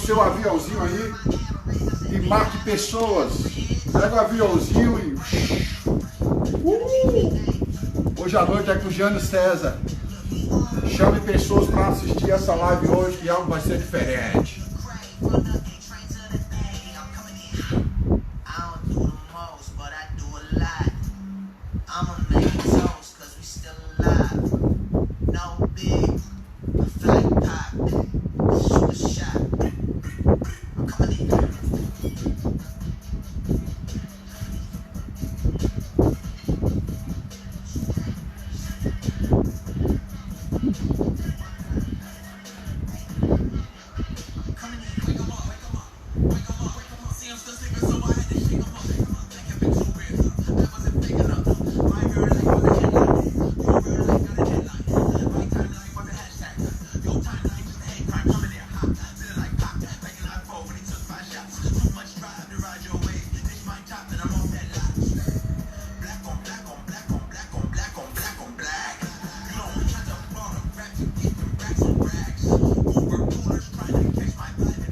seu aviãozinho aí e marque pessoas. Pega o aviãozinho e... Hoje à noite é com o Jânio César. Chame pessoas para assistir essa live hoje, que algo vai ser diferente.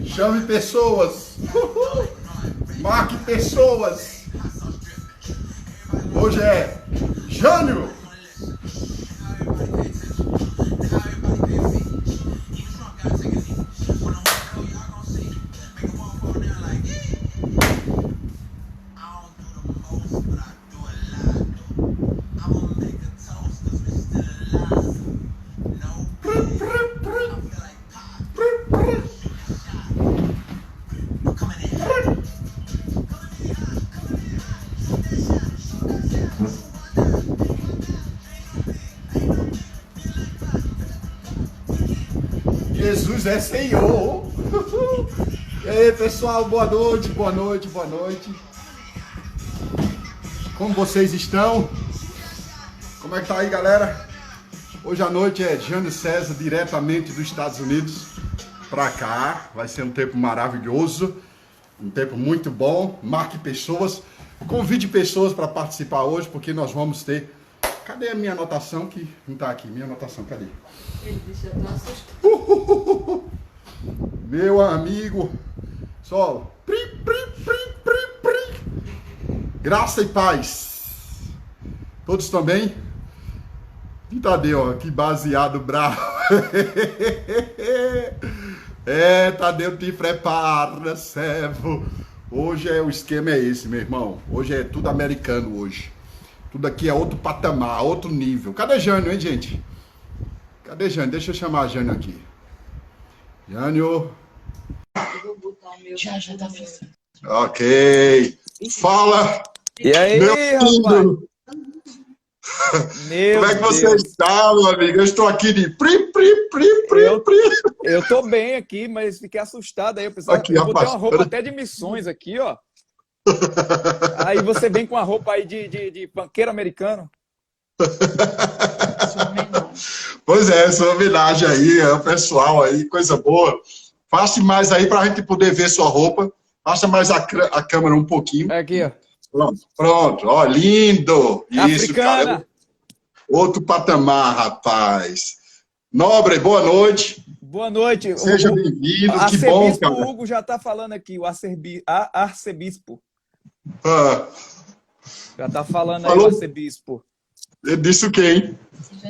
Chame pessoas. Marque pessoas. Hoje é Jânio. Jesus é Senhor. E aí, pessoal, boa noite, boa noite, boa noite. Como vocês estão? Como é que tá aí, galera? Hoje à noite é Jânio César, diretamente dos Estados Unidos pra cá. Vai ser um tempo maravilhoso, um tempo muito bom. Marque pessoas, convide pessoas para participar hoje, porque nós vamos ter... Cadê a minha anotação que não tá aqui? Minha anotação, cadê? Ele disse, eu tô assustado. Meu amigo, solo. Pri, pri, pri, pri, pri. Graça e paz. Todos estão bem? E Tadeu, ó, que baseado bravo. É, Tadeu, te prepara, servo. Hoje o esquema é esse, meu irmão. Hoje é tudo americano hoje. Tudo aqui é outro patamar, outro nível. Cadê Jânio, hein, gente? Cadê Jânio? Deixa eu chamar a Jânio aqui. Jânio. Já tá fixando. Ok. Fala. E aí, meu rapaz? Meu Como é que você Deus. está, meu amigo? Eu estou aqui de pri, pri, pri, pri, pri. Eu tô bem aqui, mas fiquei assustado aí. Eu pensava, Aqui, eu botei rapaz. uma roupa até de missões aqui, ó. Aí você vem com a roupa aí de panqueiro americano. Pois é, essa homenagem aí, é o pessoal aí, coisa boa. Faça mais aí para a gente poder ver sua roupa. Faça mais a câmera um pouquinho. Aqui, ó. Pronto, ó, lindo. Isso, Africana. cara. Outro patamar, rapaz. Nobre, boa noite. Boa noite. Seja bem-vindo, que bom, Arcebispo cara. Hugo já tá falando aqui, o arcebispo. Ah, Já tá falando aí Falou? o arcebispo. ele disse o quê, hein?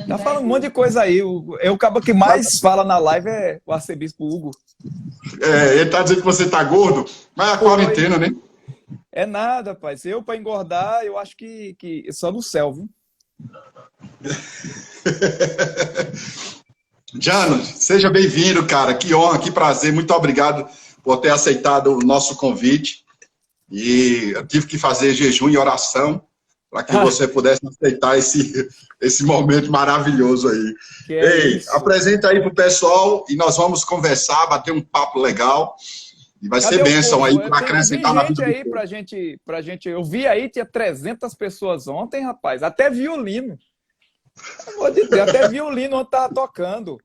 Tá falando um monte de coisa aí. O cabo que mais fala na live é o arcebispo Hugo. É, ele tá dizendo que você tá gordo, mas é a quarentena, né? É nada, rapaz. Eu, para engordar, eu acho que só no céu, viu? Jânio, seja bem-vindo, cara. Que honra, que prazer. Muito obrigado por ter aceitado o nosso convite. E eu tive que fazer jejum e oração para que você pudesse aceitar esse momento maravilhoso aí. Ei, isso? apresenta aí pro pessoal e nós vamos conversar, bater um papo legal. E vai Cadê ser o bênção povo? aí para acrescentar na Tem vida gente aí do povo. pra gente. Eu vi aí, tinha 300 pessoas ontem, rapaz. Até violino. Pelo amor de Deus, até violino ontem tava tocando.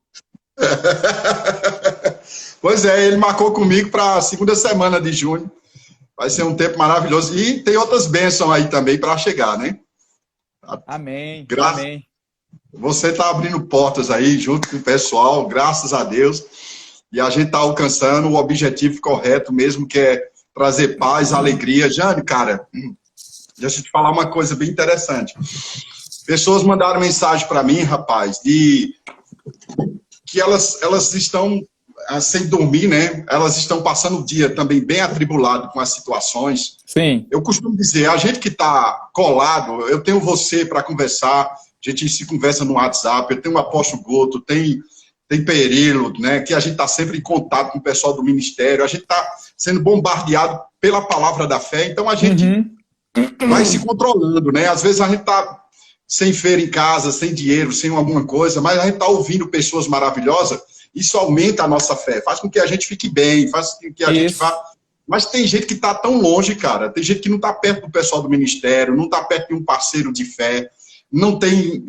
Pois é, ele marcou comigo para a segunda semana de junho. Vai ser um tempo maravilhoso. E tem outras bênçãos aí também para chegar, né? Amém, Graças- amém. Você está abrindo portas aí junto com o pessoal, graças a Deus. E a gente está alcançando o objetivo correto mesmo, que é trazer paz, alegria. Jane, cara, deixa eu te falar uma coisa bem interessante. Pessoas mandaram mensagem para mim, rapaz, de que elas estão sem dormir, né? Elas estão passando o dia também bem atribulado com as situações. Sim. Eu costumo dizer, a gente que está colado, eu tenho você para conversar, a gente se conversa no WhatsApp, eu tenho o Apóstolo Guto, tem Perilo, né? Que a gente está sempre em contato com o pessoal do ministério, a gente está sendo bombardeado pela palavra da fé, então a gente vai se controlando, né? Às vezes a gente está sem feira em casa, sem dinheiro, sem alguma coisa, mas a gente está ouvindo pessoas maravilhosas, isso aumenta a nossa fé, faz com que a gente fique bem, faz com que a gente vá... Mas tem gente que está tão longe, cara, tem gente que não está perto do pessoal do ministério, não está perto de um parceiro de fé, não tem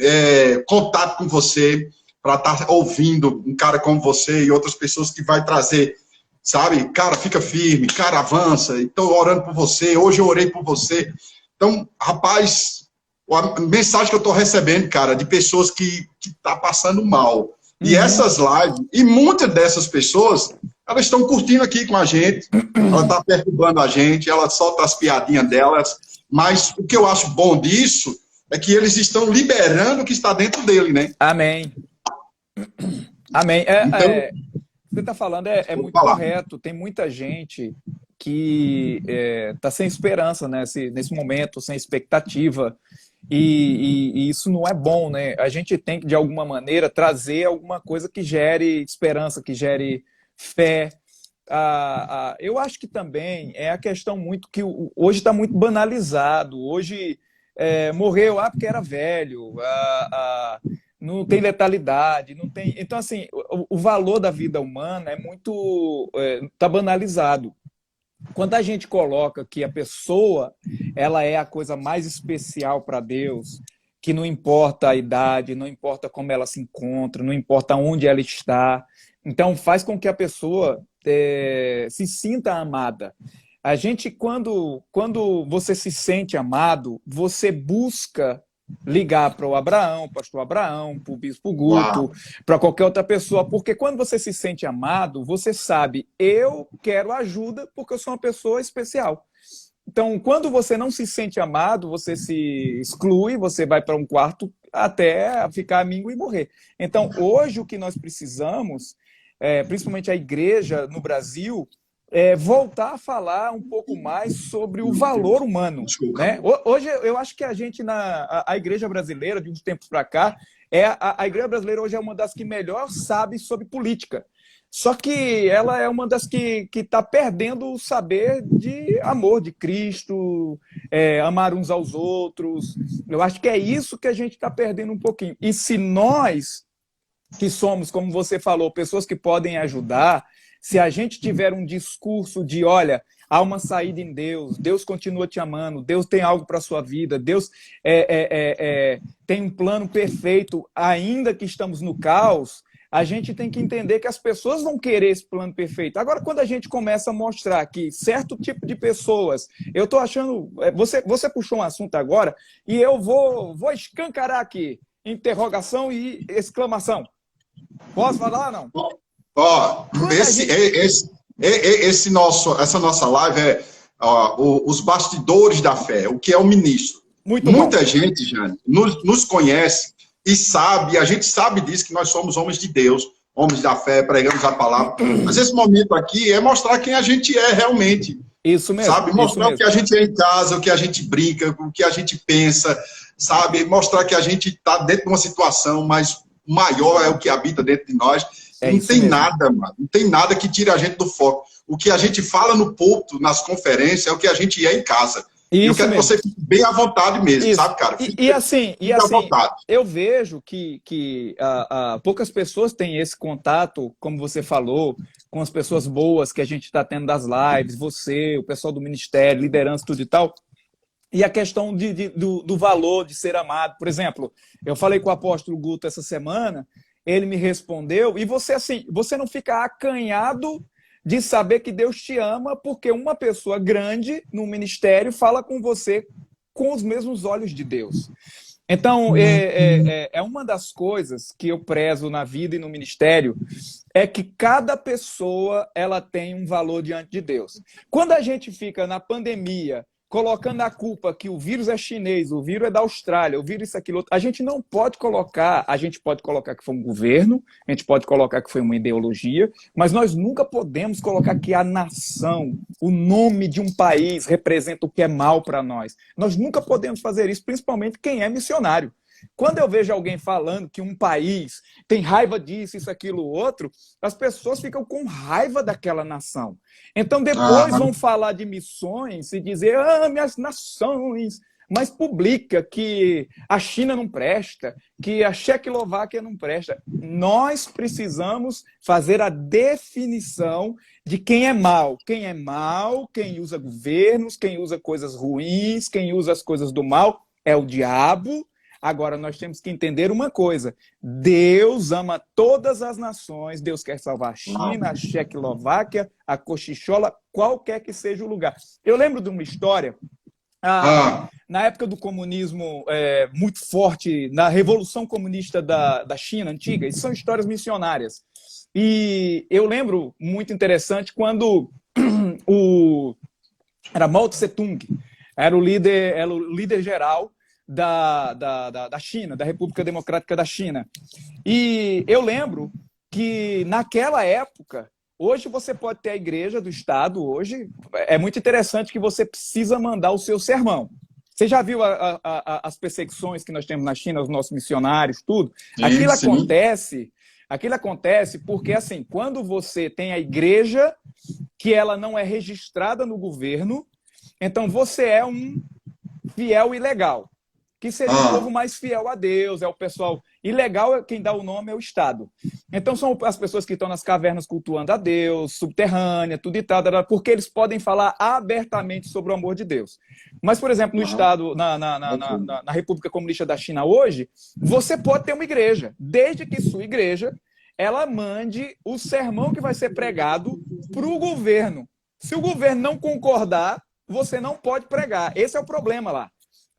contato com você para estar ouvindo um cara como você e outras pessoas que vai trazer, sabe? Cara, fica firme, cara, avança, estou orando por você, hoje eu orei por você. Então, rapaz, a mensagem que eu estou recebendo, cara, de pessoas que tá passando mal. E essas lives, e muitas dessas pessoas, elas estão curtindo aqui com a gente, ela está perturbando a gente, ela solta as piadinhas delas, mas o que eu acho bom disso é que eles estão liberando o que está dentro dele, né? Amém. Amém. Então, o que você está falando é muito correto. Tem muita gente que está sem esperança, né? Nesse momento, sem expectativa. E isso não é bom, né? A gente tem que, de alguma maneira, trazer alguma coisa que gere esperança, que gere fé. Eu acho que também é a questão muito que hoje está muito banalizado. Hoje morreu porque era velho, não tem letalidade, não tem. Então, assim, o valor da vida humana é muito. Está banalizado. Quando a gente coloca que a pessoa ela é a coisa mais especial para Deus, que não importa a idade, não importa como ela se encontra, não importa onde ela está, então faz com que a pessoa se sinta amada. A gente, quando você se sente amado, você busca ligar para o Abraão, pastor Abraão, para o bispo Guto, para qualquer outra pessoa, porque quando você se sente amado, você sabe, eu quero ajuda porque eu sou uma pessoa especial. Então, quando você não se sente amado, você se exclui, você vai para um quarto até ficar amigo e morrer. Então, hoje o que nós precisamos, principalmente a igreja no Brasil, voltar a falar um pouco mais sobre o valor humano. Né? Hoje, eu acho que a gente, a igreja brasileira, de uns tempos para cá, a igreja brasileira hoje é uma das que melhor sabe sobre política. Só que ela é uma das que está perdendo o saber de amor de Cristo, amar uns aos outros. Eu acho que é isso que a gente está perdendo um pouquinho. E se nós, que somos, como você falou, pessoas que podem ajudar, se a gente tiver um discurso de, olha, há uma saída em Deus, Deus continua te amando, Deus tem algo para a sua vida, Deus tem um plano perfeito, ainda que estamos no caos, a gente tem que entender que as pessoas vão querer esse plano perfeito. Agora, quando a gente começa a mostrar que certo tipo de pessoas... Eu estou achando... Você puxou um assunto agora e eu vou escancarar aqui. Interrogação e exclamação. Posso falar ou não? Essa nossa live é os bastidores da fé, o que é o ministro. Muita gente, Jane, nos conhece e sabe, a gente sabe disso, que nós somos homens de Deus, homens da fé, pregamos a palavra. Mas esse momento aqui é mostrar quem a gente é realmente. Isso mesmo. Sabe? Mostrar o que a gente é em casa, o que a gente brinca, o que a gente pensa, sabe? Mostrar que a gente está dentro de uma situação, mas maior é o que habita dentro de nós. Não tem nada, mano. Não tem nada que tire a gente do foco. O que a gente fala no púlpito, nas conferências, é o que a gente é em casa. E eu quero que você fique bem à vontade mesmo, sabe, cara? E assim, eu vejo que poucas pessoas têm esse contato, como você falou, com as pessoas boas que a gente está tendo das lives, você, o pessoal do ministério, liderança, tudo e tal. E a questão do valor de ser amado. Por exemplo, eu falei com o apóstolo Guto essa semana, ele me respondeu, e você, assim, você não fica acanhado de saber que Deus te ama, porque uma pessoa grande no ministério fala com você com os mesmos olhos de Deus. Então, é uma das coisas que eu prezo na vida e no ministério, é que cada pessoa ela tem um valor diante de Deus. Quando a gente fica na pandemia colocando a culpa que o vírus é chinês, o vírus é da Austrália, o vírus isso, aquilo, outro, a gente pode colocar que foi um governo, a gente pode colocar que foi uma ideologia, mas nós nunca podemos colocar que a nação, o nome de um país representa o que é mal para nós. Nós nunca podemos fazer isso, principalmente quem é missionário. Quando eu vejo alguém falando que um país tem raiva disso, isso, aquilo, outro, as pessoas ficam com raiva daquela nação. Então depois vão falar de missões e dizer, minhas nações, mas publica que a China não presta, que a Tchecoslováquia não presta. Nós precisamos fazer a definição de quem é mal. Quem é mal, quem usa governos, quem usa coisas ruins, quem usa as coisas do mal é o diabo. Agora, nós temos que entender uma coisa. Deus ama todas as nações. Deus quer salvar a China, a Tchecoslováquia, a Cochichola, qualquer que seja o lugar. Eu lembro de uma história, na época do comunismo muito forte, na Revolução Comunista da China antiga. Isso são histórias missionárias. E eu lembro, muito interessante, quando era Mao Tse-tung, era o líder geral da China, da República Democrática da China. E eu lembro que naquela época, hoje você pode ter a igreja do Estado, hoje é muito interessante que você precisa mandar o seu sermão. Você já viu as perseguições que nós temos na China, os nossos missionários, tudo? Aquilo acontece porque, assim, quando você tem a igreja que ela não é registrada no governo, então você é um fiel ilegal. Que seria o povo mais fiel a Deus, é o pessoal ilegal, quem dá o nome é o Estado. Então são as pessoas que estão nas cavernas cultuando a Deus, subterrânea, tudo e tal, porque eles podem falar abertamente sobre o amor de Deus. Mas, por exemplo, no Estado, na República Comunista da China hoje, você pode ter uma igreja, desde que sua igreja ela mande o sermão que vai ser pregado para o governo. Se o governo não concordar, você não pode pregar. Esse é o problema lá.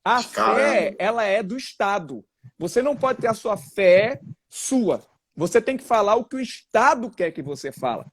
A fé, ela é do Estado. Você não pode ter a sua fé sua. Você tem que falar o que o Estado quer que você fala.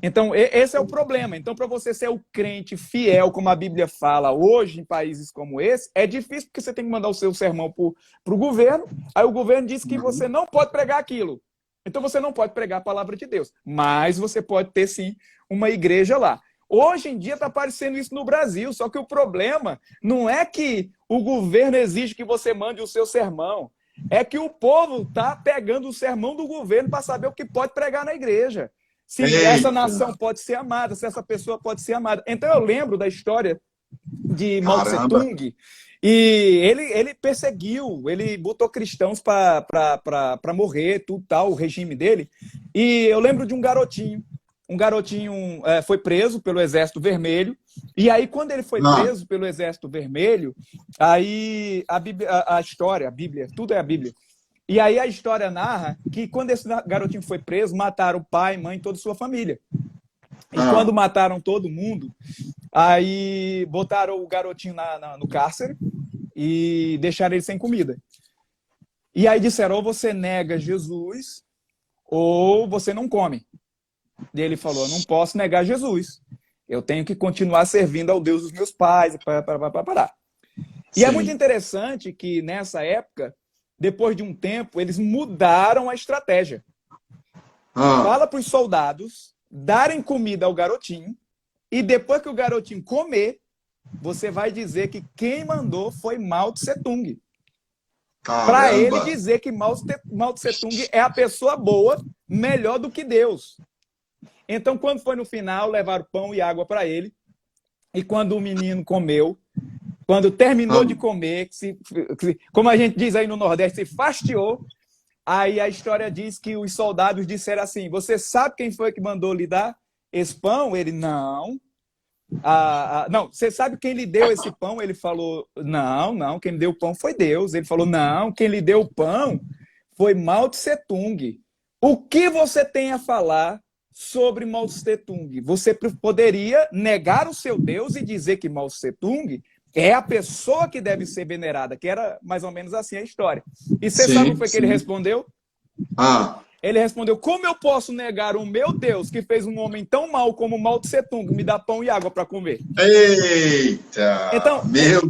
Então, esse é o problema. Então, para você ser o crente fiel, como a Bíblia fala hoje, em países como esse, é difícil porque você tem que mandar o seu sermão para o governo, aí o governo diz que você não pode pregar aquilo. Então, você não pode pregar a palavra de Deus. Mas você pode ter, sim, uma igreja lá. Hoje em dia está aparecendo isso no Brasil, só que o problema não é que o governo exige que você mande o seu sermão, é que o povo está pegando o sermão do governo para saber o que pode pregar na igreja. Se essa nação pode ser amada, se essa pessoa pode ser amada. Então eu lembro da história de Mao Tse-tung, e ele perseguiu, ele botou cristãos para morrer, tudo tal, o regime dele. E eu lembro de um garotinho foi preso pelo Exército Vermelho, e aí quando ele foi preso pelo Exército Vermelho, aí a história, a Bíblia, tudo é a Bíblia, e aí a história narra que quando esse garotinho foi preso, mataram o pai, mãe, toda a sua família. E quando mataram todo mundo, aí botaram o garotinho no cárcere e deixaram ele sem comida. E aí disseram, ou você nega Jesus, ou você não come. E ele falou, eu não posso negar Jesus. Eu tenho que continuar servindo ao Deus dos meus pais. E é muito interessante que, nessa época, depois de um tempo, eles mudaram a estratégia. Fala para os soldados darem comida ao garotinho, e depois que o garotinho comer, você vai dizer que quem mandou foi Mao Tse-tung. Para ele dizer que Mao Tse-tung é a pessoa boa, melhor do que Deus. Então, quando foi no final, levaram pão e água para ele. E quando o menino comeu, quando terminou de comer, como a gente diz aí no Nordeste, se fastiou, aí a história diz que os soldados disseram assim, você sabe quem foi que mandou lhe dar esse pão? Ele, não. Não, você sabe quem lhe deu esse pão? Ele falou, não, quem me deu o pão foi Deus. Ele falou, não, quem lhe deu o pão foi Mao Tse-tung. O que você tem a falar sobre Mao Tse-tung? Você poderia negar o seu Deus e dizer que Mao Tse-tung É a pessoa que deve ser venerada, que era mais ou menos assim a história. E você Sim, sabe o que foi que ele sim. respondeu? Ah, Ele respondeu: como eu posso negar o meu Deus, que fez um homem tão mau como Mao Tse Tung, me dá pão e água para comer? eita, Então, meu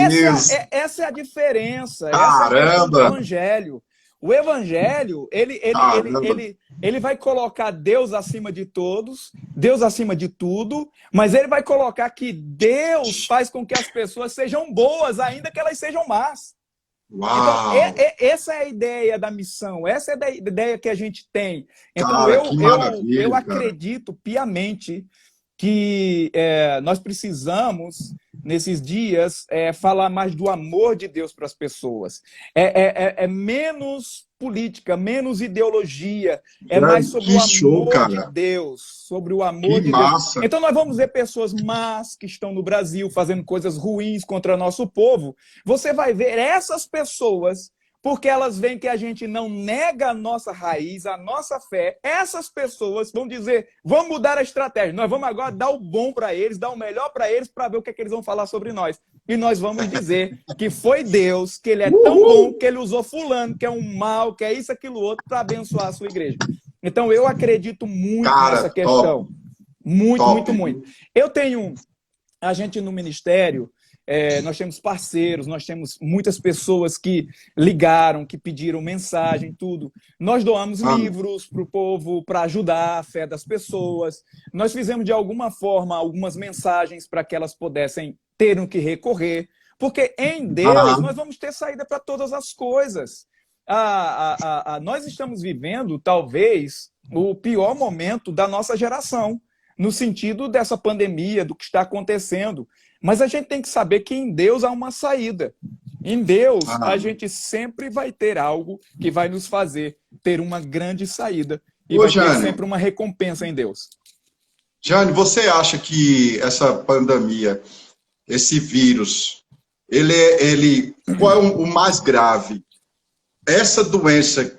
Deus, essa é a diferença, essa é a questão do caramba, evangelho. O evangelho, caramba. ele vai colocar Deus acima de todos, Deus acima de tudo, mas ele vai colocar que Deus faz com que as pessoas sejam boas, ainda que elas sejam más. Então, Uau, essa é a ideia da missão, essa é a ideia que a gente tem. Então, cara, que eu maravilha, cara. acredito piamente que nós precisamos, nesses dias, falar mais do amor de Deus para as pessoas. É menos política, menos ideologia, é mais sobre Que o show, amor de cara. Deus, sobre o Que amor de Deus. massa. Então nós vamos ver pessoas más que estão no Brasil fazendo coisas ruins contra nosso povo. Você vai ver essas pessoas, porque elas veem que a gente não nega a nossa raiz, a nossa fé. Essas pessoas vão dizer, vamos mudar a estratégia. Nós vamos agora dar o bom para eles, dar o melhor para eles, para ver o que é que eles vão falar sobre nós. E nós vamos dizer que foi Deus, que ele é tão bom, que ele usou fulano, que é um mal, que é isso, aquilo, outro, para abençoar a sua igreja. Então, eu acredito muito Cara, nessa top, questão. Muito, top. muito, muito. Eu tenho a gente no ministério, nós temos parceiros, nós temos muitas pessoas que ligaram, que pediram mensagem, tudo. Nós doamos Ah, livros para o povo, para ajudar a fé das pessoas. Nós fizemos, de alguma forma, algumas mensagens para que elas pudessem ter o que recorrer. Porque em Deus ah, nós vamos ter saída para todas as coisas. Nós estamos vivendo, talvez, o pior momento da nossa geração, no sentido dessa pandemia, do que está acontecendo. Mas a gente tem que saber que em Deus há uma saída. Em Deus, ah. a gente sempre vai ter algo que vai nos fazer ter uma grande saída. E Ô, vai ter Jane, sempre uma recompensa em Deus. Jane, você acha que essa pandemia, esse vírus, qual é o mais grave? Essa doença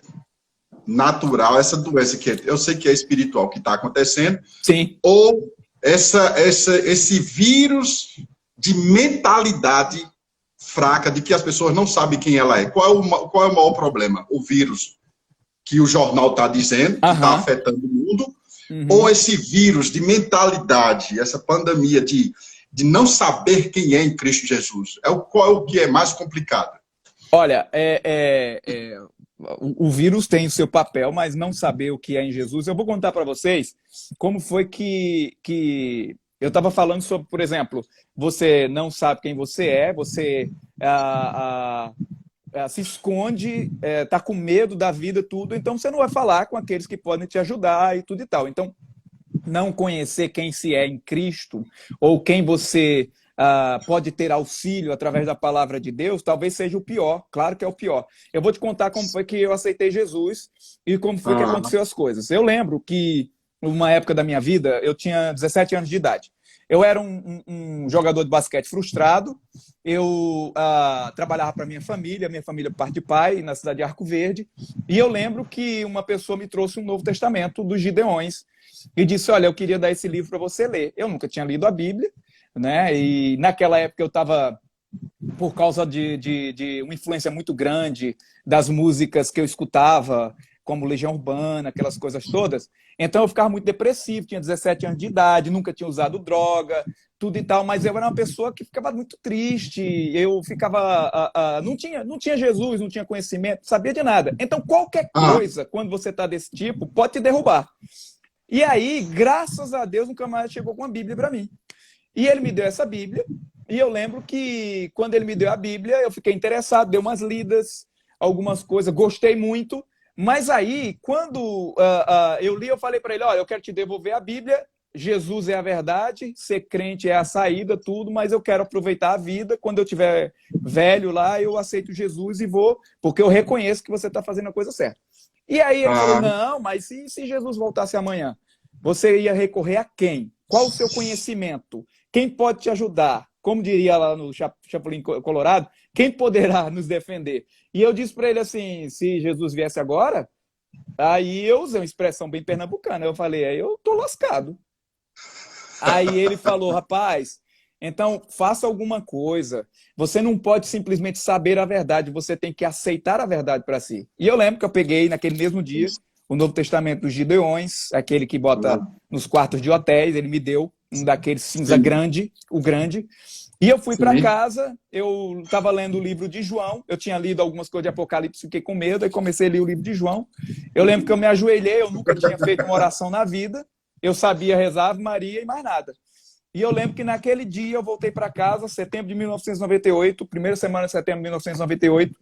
natural, essa doença que eu sei que é espiritual que está acontecendo, Sim. ou esse vírus de mentalidade fraca, de que as pessoas não sabem quem ela é? Qual é o maior problema? O vírus que o jornal está dizendo, que está afetando o mundo, ou esse vírus de mentalidade, essa pandemia de não saber quem é em Cristo Jesus? Qual é o que é mais complicado? Olha, o vírus tem o seu papel, mas não saber o que é em Jesus. Eu vou contar para vocês como foi que eu estava falando sobre, por exemplo, você não sabe quem você é, você se esconde, está com medo da vida, tudo, então você não vai falar com aqueles que podem te ajudar e tudo e tal. Então, não conhecer quem se é em Cristo, ou quem você pode ter auxílio através da palavra de Deus, talvez seja o pior, claro que é o pior. Eu vou te contar como foi que eu aceitei Jesus e como foi que aconteceu as coisas. Eu lembro que, numa época da minha vida, eu tinha 17 anos de idade. Eu era um jogador de basquete frustrado, eu trabalhava para minha família por parte de pai, na cidade de Arco Verde, e eu lembro que uma pessoa me trouxe um Novo Testamento dos Gideões e disse, olha, eu queria dar esse livro para você ler. Eu nunca tinha lido a Bíblia, né? E naquela época eu estava, por causa de uma influência muito grande das músicas que eu escutava, como Legião Urbana, aquelas coisas todas, então eu ficava muito depressivo, tinha 17 anos de idade, nunca tinha usado droga, tudo e tal, mas eu era uma pessoa que ficava muito triste, eu ficava... não tinha Jesus, não tinha conhecimento, sabia de nada. Então qualquer coisa, quando você está desse tipo, pode te derrubar. E aí, graças a Deus, um camarada chegou com a Bíblia para mim. E ele me deu essa Bíblia, e eu lembro que quando ele me deu a Bíblia, eu fiquei interessado, dei umas lidas, algumas coisas, gostei muito, mas aí, quando eu li, eu falei para ele, olha, eu quero te devolver a Bíblia, Jesus é a verdade, ser crente é a saída, tudo, mas eu quero aproveitar a vida, quando eu tiver velho lá, eu aceito Jesus e vou, porque eu reconheço que você está fazendo a coisa certa. E aí ele falou, não, mas se Jesus voltasse amanhã, você ia recorrer a quem? Qual o seu conhecimento? Quem pode te ajudar? Como diria lá no Chapolin Colorado, quem poderá nos defender? E eu disse para ele assim, se Jesus viesse agora, aí eu usei uma expressão bem pernambucana, eu falei, aí eu tô lascado. Aí ele falou, rapaz, Então, faça alguma coisa. Você não pode simplesmente saber a verdade, você tem que aceitar a verdade para si. E eu lembro que eu peguei, naquele mesmo dia, o Novo Testamento dos Gideões, aquele que bota nos quartos de hotéis, ele me deu um daqueles cinza grande, o grande. E eu fui para casa, eu estava lendo o livro de João, eu tinha lido algumas coisas de Apocalipse, fiquei com medo, aí comecei a ler o livro de João. Eu lembro que eu me ajoelhei, eu nunca tinha feito uma oração na vida, eu sabia rezar Ave Maria e mais nada. E eu lembro que naquele dia eu voltei para casa, setembro de 1998, primeira semana de setembro de 1998,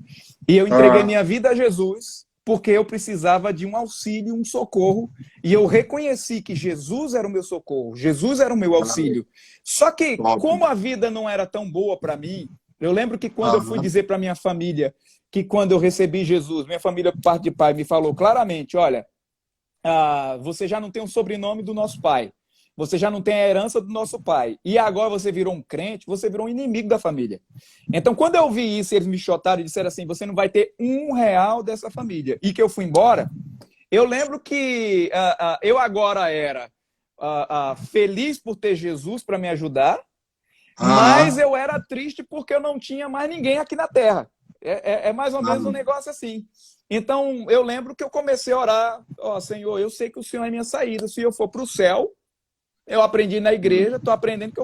e eu entreguei minha vida a Jesus, porque eu precisava de um auxílio, um socorro, e eu reconheci que Jesus era o meu socorro, Jesus era o meu auxílio. Só que, como a vida não era tão boa para mim, eu lembro que quando eu fui dizer para minha família que quando eu recebi Jesus, minha família, por parte de pai, me falou claramente, olha, você já não tem um sobrenome do nosso pai, você já não tem a herança do nosso pai, e agora você virou um crente, você virou um inimigo da família. Então, quando eu vi isso, eles me chotaram e disseram assim, você não vai ter R$1 dessa família. E que eu fui embora, eu lembro que eu agora era feliz por ter Jesus para me ajudar, mas eu era triste porque eu não tinha mais ninguém aqui na Terra. É mais ou menos um negócio assim. Então, eu lembro que eu comecei a orar, Senhor, eu sei que o Senhor é minha saída, se eu for para o céu, eu aprendi na igreja, estou aprendendo que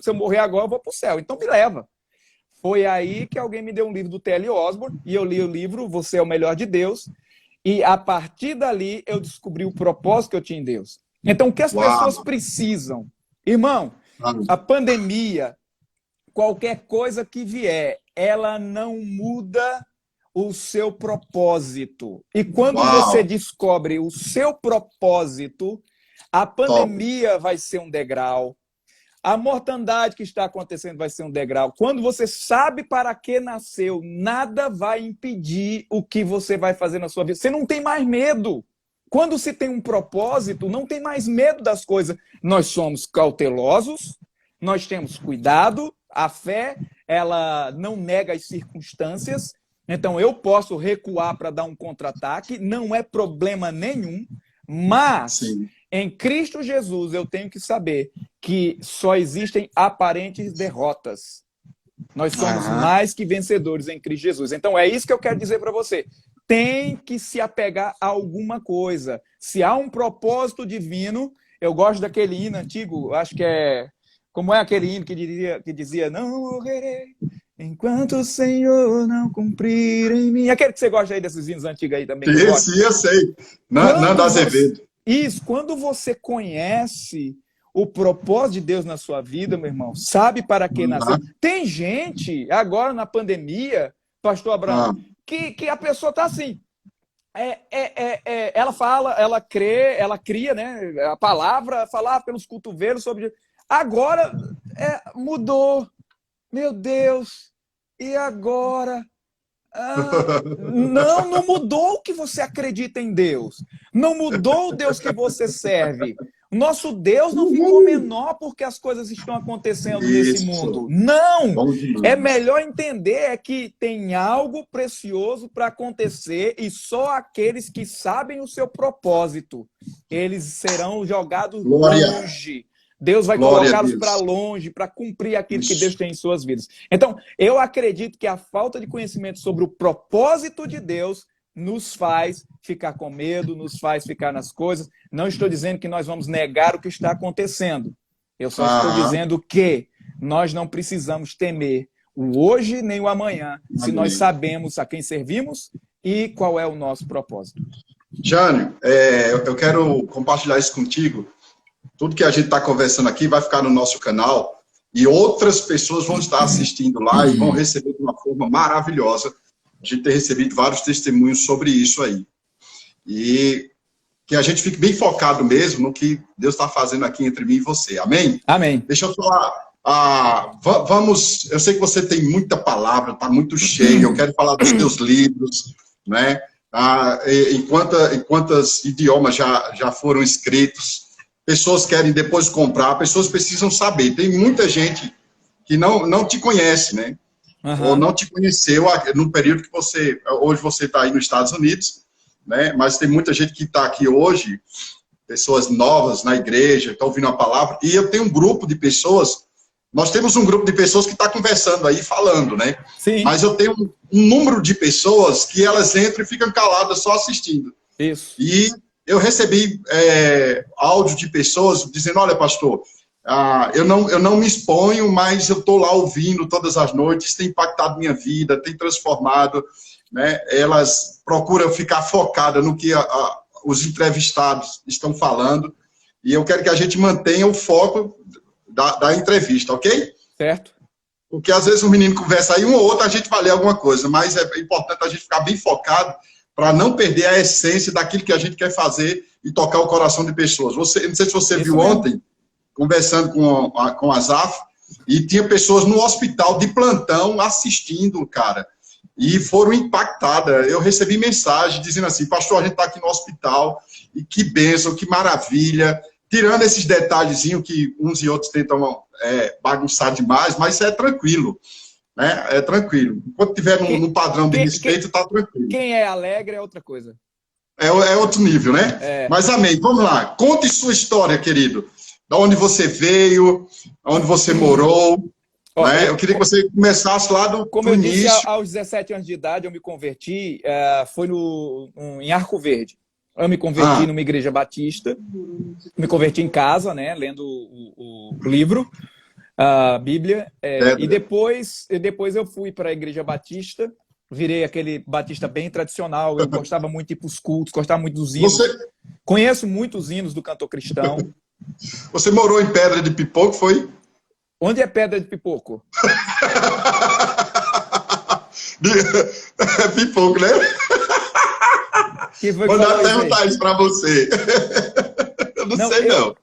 se eu morrer agora, eu vou para o céu. Então me leva. Foi aí que alguém me deu um livro do T.L. Osborne, e eu li o livro Você é o Melhor de Deus, e a partir dali eu descobri o propósito que eu tinha em Deus. Então o que as pessoas precisam? Irmão, a pandemia, qualquer coisa que vier, ela não muda o seu propósito. E quando você descobre o seu propósito, a pandemia vai ser um degrau. A mortandade que está acontecendo vai ser um degrau. Quando você sabe para que nasceu, nada vai impedir o que você vai fazer na sua vida. Você não tem mais medo. Quando se tem um propósito, não tem mais medo das coisas. Nós somos cautelosos, nós temos cuidado. A fé, ela não nega as circunstâncias. Então, eu posso recuar para dar um contra-ataque. Não é problema nenhum. Mas... em Cristo Jesus, eu tenho que saber que só existem aparentes derrotas. Nós somos mais que vencedores em Cristo Jesus. Então, é isso que eu quero dizer para você. Tem que se apegar a alguma coisa. Se há um propósito divino, eu gosto daquele hino antigo, acho que é... como é aquele hino que dizia não morrerei enquanto o Senhor não cumprir em mim. Aquele que você gosta aí desses hinos antigos aí também. Sim, eu sei. Nanda Azevedo. Isso, quando você conhece o propósito de Deus na sua vida, meu irmão, sabe para que nasceu. Tem gente, agora na pandemia, pastor Abraão, que a pessoa está assim, ela fala, ela crê, ela cria, né, a palavra, falar pelos cotovelos sobre... Agora mudou, meu Deus, e agora... não mudou o que você acredita em Deus. Não mudou o Deus que você serve. Nosso Deus não ficou menor porque as coisas estão acontecendo nesse mundo. Não! É melhor entender que tem algo precioso para acontecer e só aqueles que sabem o seu propósito, eles serão jogados longe. Deus vai colocá-los para longe, para cumprir aquilo que Deus tem em suas vidas. Então, eu acredito que a falta de conhecimento sobre o propósito de Deus nos faz ficar com medo, nos faz ficar nas coisas. Não estou dizendo que nós vamos negar o que está acontecendo. Eu só estou dizendo que nós não precisamos temer o hoje nem o amanhã, se nós sabemos a quem servimos e qual é o nosso propósito. Jânio, eu quero compartilhar isso contigo. Tudo que a gente está conversando aqui vai ficar no nosso canal e outras pessoas vão estar assistindo lá e vão receber de uma forma maravilhosa. A gente tem recebido vários testemunhos sobre isso aí. E que a gente fique bem focado mesmo no que Deus está fazendo aqui entre mim e você. Amém? Amém. Deixa eu falar. Eu sei que você tem muita palavra, está muito cheio. Eu quero falar dos teus livros, né? Em quantos idiomas já foram escritos. Pessoas querem depois comprar, pessoas precisam saber. Tem muita gente que não te conhece, né? Ou não te conheceu no período que hoje você está aí nos Estados Unidos, né? Mas tem muita gente que está aqui hoje, pessoas novas na igreja, estão ouvindo a palavra, e eu tenho um grupo de pessoas Nós temos um grupo de pessoas que está conversando aí, falando, né? Sim. Mas eu tenho um número de pessoas que elas entram e ficam caladas só assistindo. Isso. E eu recebi áudio de pessoas dizendo, olha, pastor, eu não me exponho, mas eu estou lá ouvindo todas as noites, tem impactado minha vida, tem transformado, né? Elas procuram ficar focadas no que os entrevistados estão falando, e eu quero que a gente mantenha o foco da entrevista, ok? Certo. Porque às vezes o menino conversa aí, um ou outro, a gente vai ler alguma coisa, mas é importante a gente ficar bem focado para não perder a essência daquilo que a gente quer fazer e tocar o coração de pessoas. Não sei se você viu ontem, conversando com a Zaf, e tinha pessoas no hospital de plantão assistindo, cara, e foram impactadas. Eu recebi mensagem dizendo assim, pastor, a gente está aqui no hospital, e que bênção, que maravilha, tirando esses detalhezinhos que uns e outros tentam bagunçar demais, mas isso é tranquilo, né? É tranquilo. Enquanto tiver num padrão de respeito, está tranquilo. Quem é alegre é outra coisa. É outro nível, né? Mas amém. Vamos lá. Conte sua história, querido. Da onde você veio, onde você morou. Né? Eu queria que você começasse lá do Como eu início. disse, aos 17 anos de idade eu me converti, foi em Arco Verde. Eu me converti numa igreja batista, me converti em casa, né, lendo o livro, a Bíblia, e depois eu fui para a igreja batista, virei aquele batista bem tradicional, eu gostava muito de ir para os cultos, gostava muito dos hinos, conheço muitos hinos do cantor cristão. Você morou em Pedra de Pipoco, foi? Onde é Pedra de Pipoco? Pipoco, né? Vou perguntar isso para você. Eu não sei, não.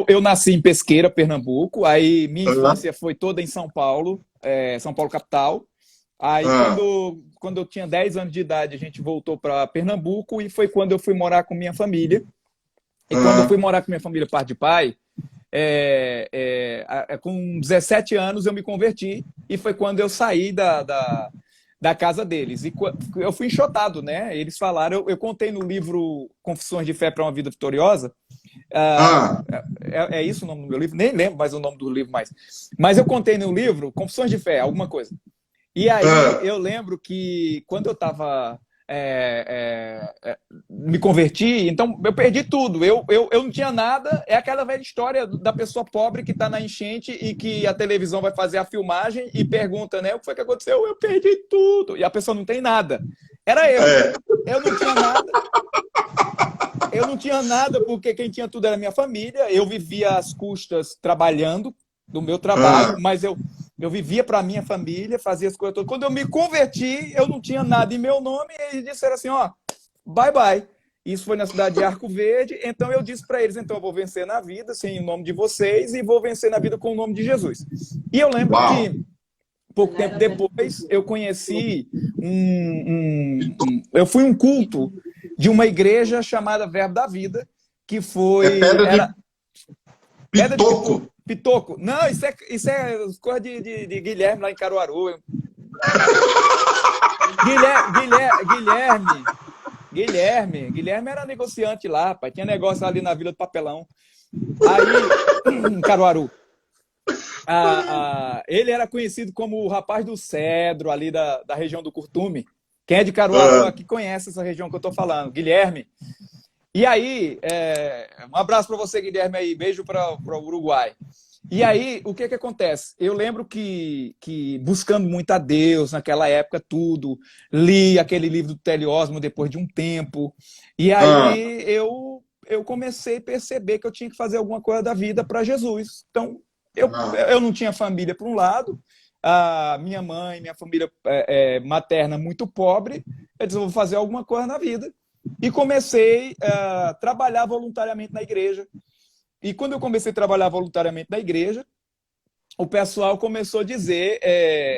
Eu nasci em Pesqueira, Pernambuco, aí minha infância foi toda em São Paulo, São Paulo capital. Aí quando eu tinha 10 anos de idade, a gente voltou para Pernambuco e foi quando eu fui morar com minha família. E quando eu fui morar com minha família, parte de pai, com 17 anos eu me converti e foi quando eu saí da casa deles. E eu fui enxotado, né? Eles falaram, eu contei no livro Confissões de Fé para uma Vida Vitoriosa. É isso o nome do meu livro? Nem lembro mais o nome do livro mais. Mas eu contei no livro Confissões de Fé, alguma coisa. E aí eu lembro que quando eu estava me converti, então eu perdi tudo. Eu não tinha nada. É aquela velha história da pessoa pobre que está na enchente e que a televisão vai fazer a filmagem e pergunta, né? O que foi que aconteceu? Eu perdi tudo. E a pessoa não tem nada. Era eu. Eu não tinha nada. Eu não tinha nada porque quem tinha tudo era minha família. Eu vivia às custas trabalhando do meu trabalho, mas eu vivia para a minha família, fazia as coisas todas. Quando eu me converti, eu não tinha nada em meu nome, e eles disseram assim, ó, bye bye. Isso foi na cidade de Arco Verde, então eu disse para eles, então eu vou vencer na vida sem o nome de vocês e vou vencer na vida com o nome de Jesus. E eu lembro que, pouco tempo depois, eu conheci eu fui um culto de uma igreja chamada Verbo da Vida, que foi... Pedra de Pitoco. Pitoco. Não, isso é coisa de Guilherme lá em Caruaru. Guilherme era negociante lá, pai. Tinha negócio ali na Vila do Papelão. Aí, em Caruaru. Ele era conhecido como o rapaz do cedro ali da região do Curtume. Quem é de Caruaru aqui conhece essa região que eu tô falando. Guilherme. E aí, um abraço para você, Guilherme, aí, beijo para o Uruguai. E aí, o que acontece? Eu lembro que buscando muito a Deus naquela época, tudo, li aquele livro do Telly Osmo depois de um tempo, e aí eu comecei a perceber que eu tinha que fazer alguma coisa da vida para Jesus. Então, eu não tinha família por um lado, a minha mãe, minha família materna muito pobre, eu disse, eu vou fazer alguma coisa na vida. E comecei a trabalhar voluntariamente na igreja. E quando eu comecei a trabalhar voluntariamente na igreja, o pessoal começou a dizer...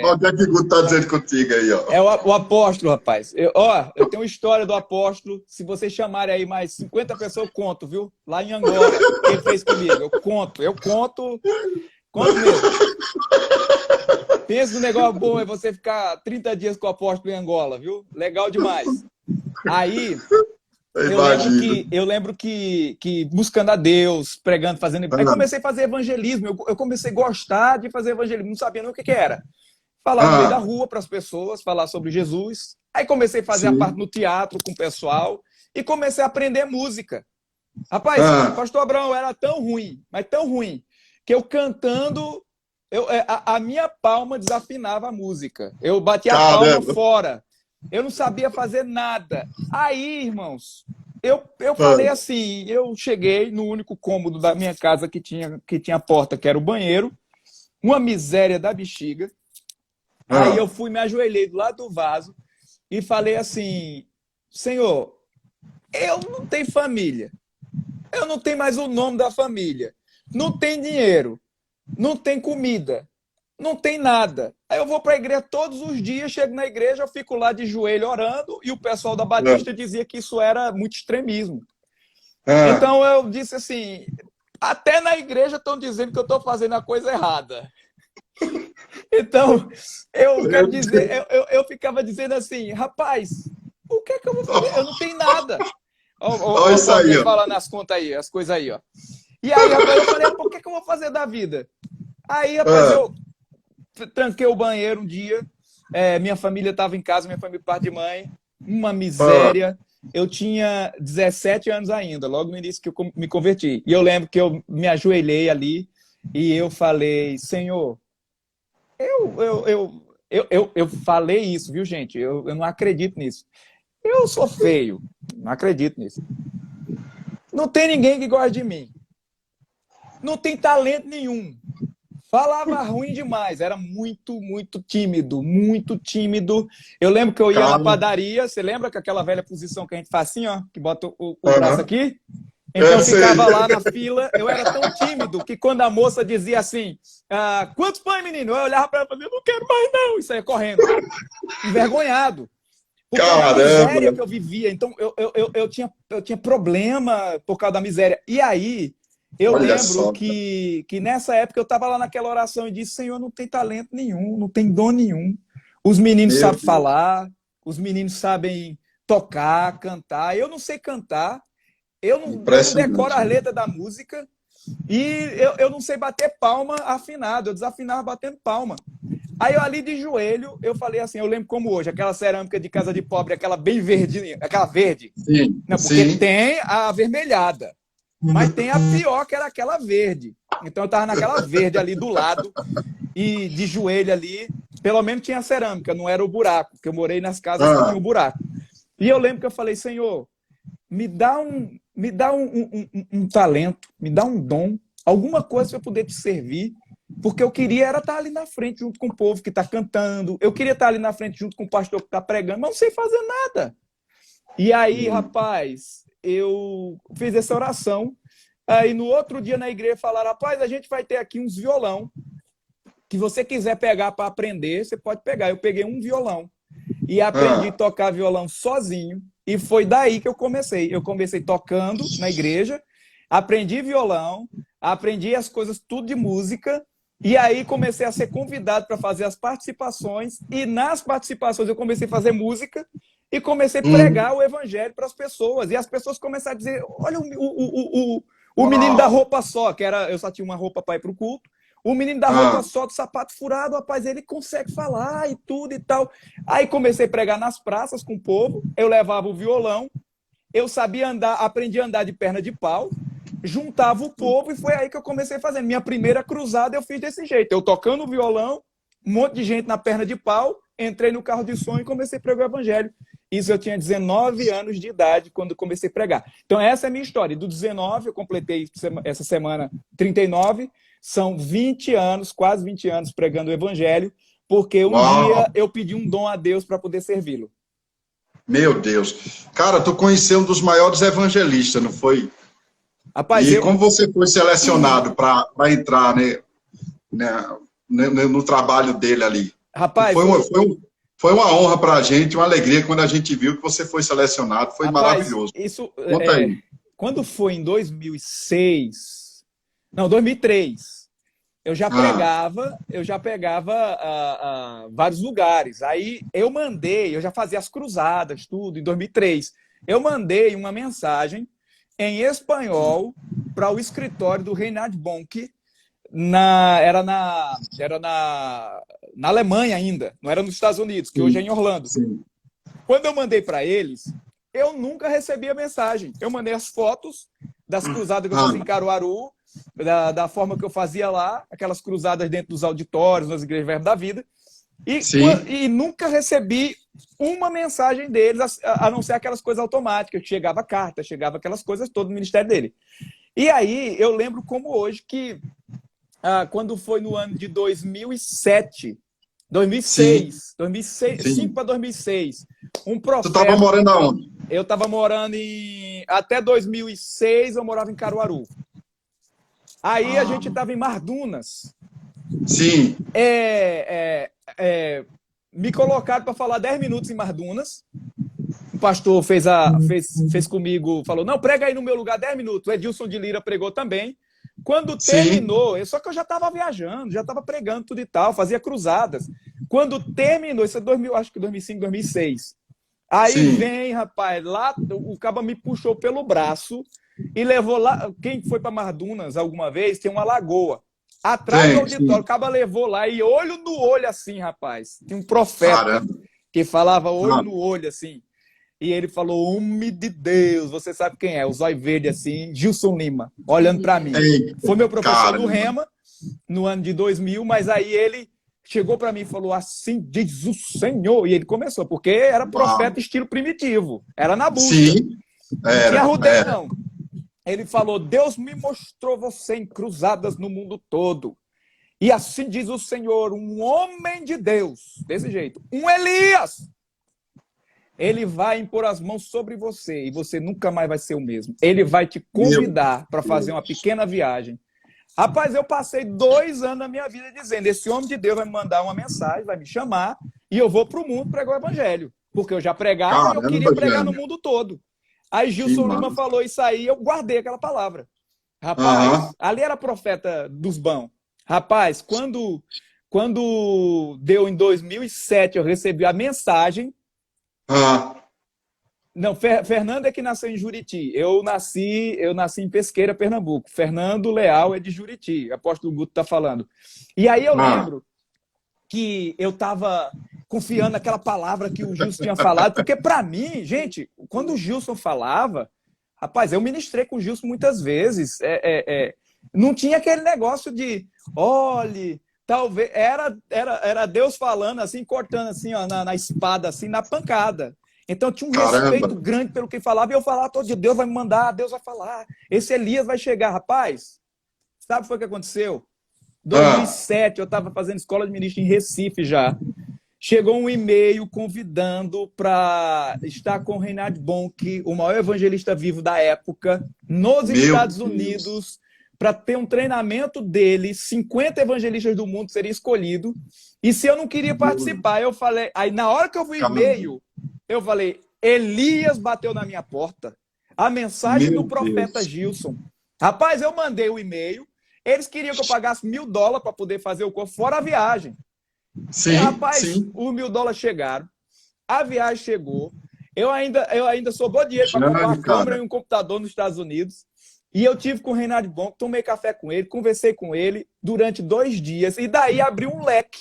Olha o que o Guto está dizendo contigo aí, ó. É o apóstolo, rapaz. Eu tenho uma história do apóstolo. Se vocês chamarem aí mais 50 pessoas, eu conto, viu? Lá em Angola, que ele fez comigo. Eu conto mesmo. Pensa no negócio bom é você ficar 30 dias com o apóstolo em Angola, viu? Legal demais. Aí, Eu Eu lembro que buscando a Deus, pregando, fazendo. Aí comecei a fazer evangelismo. Eu comecei a gostar de fazer evangelismo, não sabia nem o que era. Falar no meio da rua para as pessoas, falar sobre Jesus. Aí comecei a fazer a parte no teatro com o pessoal e comecei a aprender música. Rapaz, Pastor Abraão, era tão ruim, mas tão ruim, que eu cantando, a minha palma desafinava a música. Eu batia a palma fora. Eu não sabia fazer nada. Aí, irmãos, eu falei assim, eu cheguei no único cômodo da minha casa que tinha porta, que era o banheiro, uma miséria da bexiga. Aí eu fui, me ajoelhei do lado do vaso e falei assim, Senhor, eu não tenho família. Eu não tenho mais o nome da família. Não tem dinheiro. Não tem comida. Não tem nada. Aí eu vou para a igreja todos os dias, chego na igreja, eu fico lá de joelho orando e o pessoal da Batista dizia que isso era muito extremismo. Então eu disse assim, até na igreja estão dizendo que eu estou fazendo a coisa errada. Então, eu quero dizer, eu ficava dizendo assim, rapaz, o que é que eu vou fazer? Eu não tenho nada. Olha isso aí, ó. Falando as contas aí, as coisas aí, ó. E aí, rapaz, eu falei, por que eu vou fazer da vida? Aí, rapaz, eu tranquei o banheiro um dia, minha família estava em casa, minha família parte de mãe, uma miséria. Eu tinha 17 anos ainda, logo no início que eu me converti. E eu lembro que eu me ajoelhei ali e eu falei, Senhor, eu falei isso, viu, gente? Eu não acredito nisso. Eu sou feio, não acredito nisso. Não tem ninguém que gosta de mim. Não tem talento nenhum. Falava ruim demais, era muito, muito tímido, muito tímido. Eu lembro que eu ia na padaria, você lembra que aquela velha posição que a gente faz assim, ó, que bota o braço aqui? Então eu ficava lá na fila, eu era tão tímido que quando a moça dizia assim, quantos pães, menino? Eu olhava para ela e falava, eu não quero mais não, e saía correndo, envergonhado. Porque era a miséria que eu vivia, então eu tinha problema por causa da miséria. E aí, eu lembro que nessa época eu estava lá naquela oração e disse, Senhor, não tem talento nenhum, não tem dom nenhum. Os meninos sabem falar, os meninos sabem tocar, cantar. Eu não sei cantar, eu não decoro as letras da música e eu não sei bater palma afinado, eu desafinava batendo palma. Aí eu ali de joelho, eu falei assim, eu lembro como hoje, aquela cerâmica de casa de pobre, aquela bem verdinha, aquela verde. Sim, não, porque tem a avermelhada, mas tem a pior, que era aquela verde. Então eu tava naquela verde ali do lado e de joelho ali, pelo menos tinha a cerâmica, não era o buraco, porque eu morei nas casas que tinha o buraco. E eu lembro que eu falei, Senhor, me dá um talento, me dá um dom, alguma coisa para eu poder te servir, porque eu queria era estar ali na frente junto com o povo que está cantando, eu queria estar ali na frente junto com o pastor que está pregando, mas não sei fazer nada. E aí, rapaz, eu fiz essa oração, aí no outro dia na igreja falaram, rapaz, a gente vai ter aqui uns violão, que você quiser pegar para aprender, você pode pegar. Eu peguei um violão e aprendi a tocar violão sozinho, e foi daí que eu comecei. Eu comecei tocando na igreja, aprendi violão, aprendi as coisas tudo de música, e aí comecei a ser convidado para fazer as participações, e nas participações eu comecei a fazer música, e comecei a pregar o evangelho para as pessoas, e as pessoas começaram a dizer, olha o menino da roupa só, que era, eu só tinha uma roupa para ir para o culto, o menino da roupa só, do sapato furado, rapaz, ele consegue falar e tudo e tal. Aí comecei a pregar nas praças com o povo, eu levava o violão, eu sabia andar, aprendi a andar de perna de pau, juntava o povo e foi aí que eu comecei a fazer. Minha primeira cruzada eu fiz desse jeito, eu tocando o violão, um monte de gente na perna de pau, entrei no carro de som e comecei a pregar o evangelho. Isso eu tinha 19 anos de idade quando comecei a pregar. Então essa é a minha história. Do 19, eu completei essa semana 39, são 20 anos, quase 20 anos pregando o evangelho, porque um dia eu pedi um dom a Deus para poder servi-lo. Meu Deus. Cara, tu conheceu um dos maiores evangelistas, não foi? Rapaz, como você foi selecionado para entrar no trabalho dele ali? Rapaz, foi uma honra para a gente, uma alegria quando a gente viu que você foi selecionado. Foi maravilhoso. Conta aí. Quando foi em 2006... Não, 2003. Eu já pregava vários lugares. Aí eu já fazia as cruzadas, tudo, em 2003. Eu mandei uma mensagem em espanhol para o escritório do Reinhard Bonk, na Alemanha ainda, não era nos Estados Unidos, que hoje é em Orlando. Sim. Quando eu mandei para eles, eu nunca recebi a mensagem. Eu mandei as fotos das cruzadas que eu fazia em Caruaru, da forma que eu fazia lá, aquelas cruzadas dentro dos auditórios, nas igrejas Verbo da Vida, e nunca recebi uma mensagem deles, a não ser aquelas coisas automáticas, que chegava carta, chegava aquelas coisas todas do ministério dele. E aí eu lembro como hoje que, quando foi no ano de 2006, 2005 para 2006, um profeta... Tu estava morando aonde? Eu estava morando até 2006, eu morava em Caruaru. Aí a gente estava em Mardunas. Sim. Me colocaram para falar 10 minutos em Mardunas. O pastor fez comigo, falou, não, prega aí no meu lugar 10 minutos. O Edilson de Lira pregou também. Quando terminou, só que eu já estava viajando, já estava pregando tudo e tal, fazia cruzadas. Quando terminou, isso é acho que 2005, 2006. Aí vem, rapaz, lá o caba me puxou pelo braço e levou lá. Quem foi para Mardunas alguma vez, tem uma lagoa. Atrás do auditório, o caba levou lá e olho no olho assim, rapaz. Tem um profeta que falava olho no olho assim. E ele falou, homem de Deus, você sabe quem é? O zóio verde assim, Gilson Lima, olhando para mim. Foi meu professor do Rema no ano de 2000, mas aí ele chegou para mim e falou, assim diz o Senhor. E ele começou, porque era profeta estilo primitivo, era na busca. Não tinha rodeio, não. Ele falou, Deus me mostrou você em cruzadas no mundo todo. E assim diz o Senhor, um homem de Deus, desse jeito, um Elias. Ele vai impor as mãos sobre você e você nunca mais vai ser o mesmo. Ele vai te convidar para fazer uma pequena viagem. Rapaz, eu passei 2 anos da minha vida dizendo, esse homem de Deus vai me mandar uma mensagem, vai me chamar e eu vou para o mundo pregar o evangelho. Porque eu já pregava e eu queria pregar no mundo todo. Aí Gilson Lima falou isso aí, eu guardei aquela palavra. Rapaz, ali era profeta dos bons. Rapaz, quando deu em 2007, eu recebi a mensagem. Não, Fernando é que nasceu em Juriti. Eu nasci em Pesqueira, Pernambuco. Fernando Leal é de Juriti, o apóstolo Guto está falando. E aí eu lembro que eu estava confiando naquela palavra que o Gilson tinha falado, porque para mim, gente, quando o Gilson falava, rapaz, eu ministrei com o Gilson muitas vezes, não tinha aquele negócio de, olhe, talvez, era Deus falando assim, cortando assim, ó, na espada, assim, na pancada. Então tinha um respeito grande pelo que falava, e eu falava todo dia, Deus vai me mandar, Deus vai falar, esse Elias vai chegar. Rapaz, sabe o que foi que aconteceu? 2007, eu estava fazendo escola de ministro em Recife já. Chegou um e-mail convidando para estar com o Reinhard Bonk, o maior evangelista vivo da época, nos Estados Unidos, para ter um treinamento dele, 50 evangelistas do mundo seriam escolhidos. E se eu não queria participar, eu falei... Aí na hora que eu vi o e-mail, eu falei, Elias bateu na minha porta. A mensagem do profeta Gilson. Rapaz, eu mandei o e-mail, eles queriam que eu pagasse $1.000 para poder fazer o curso, fora a viagem. Rapaz, os $1.000 chegaram, a viagem chegou, eu ainda sobrou dinheiro para comprar uma câmera e um computador nos Estados Unidos, e eu tive com o Reinhard Bonk, tomei café com ele, conversei com ele durante 2 dias, e daí abriu um leque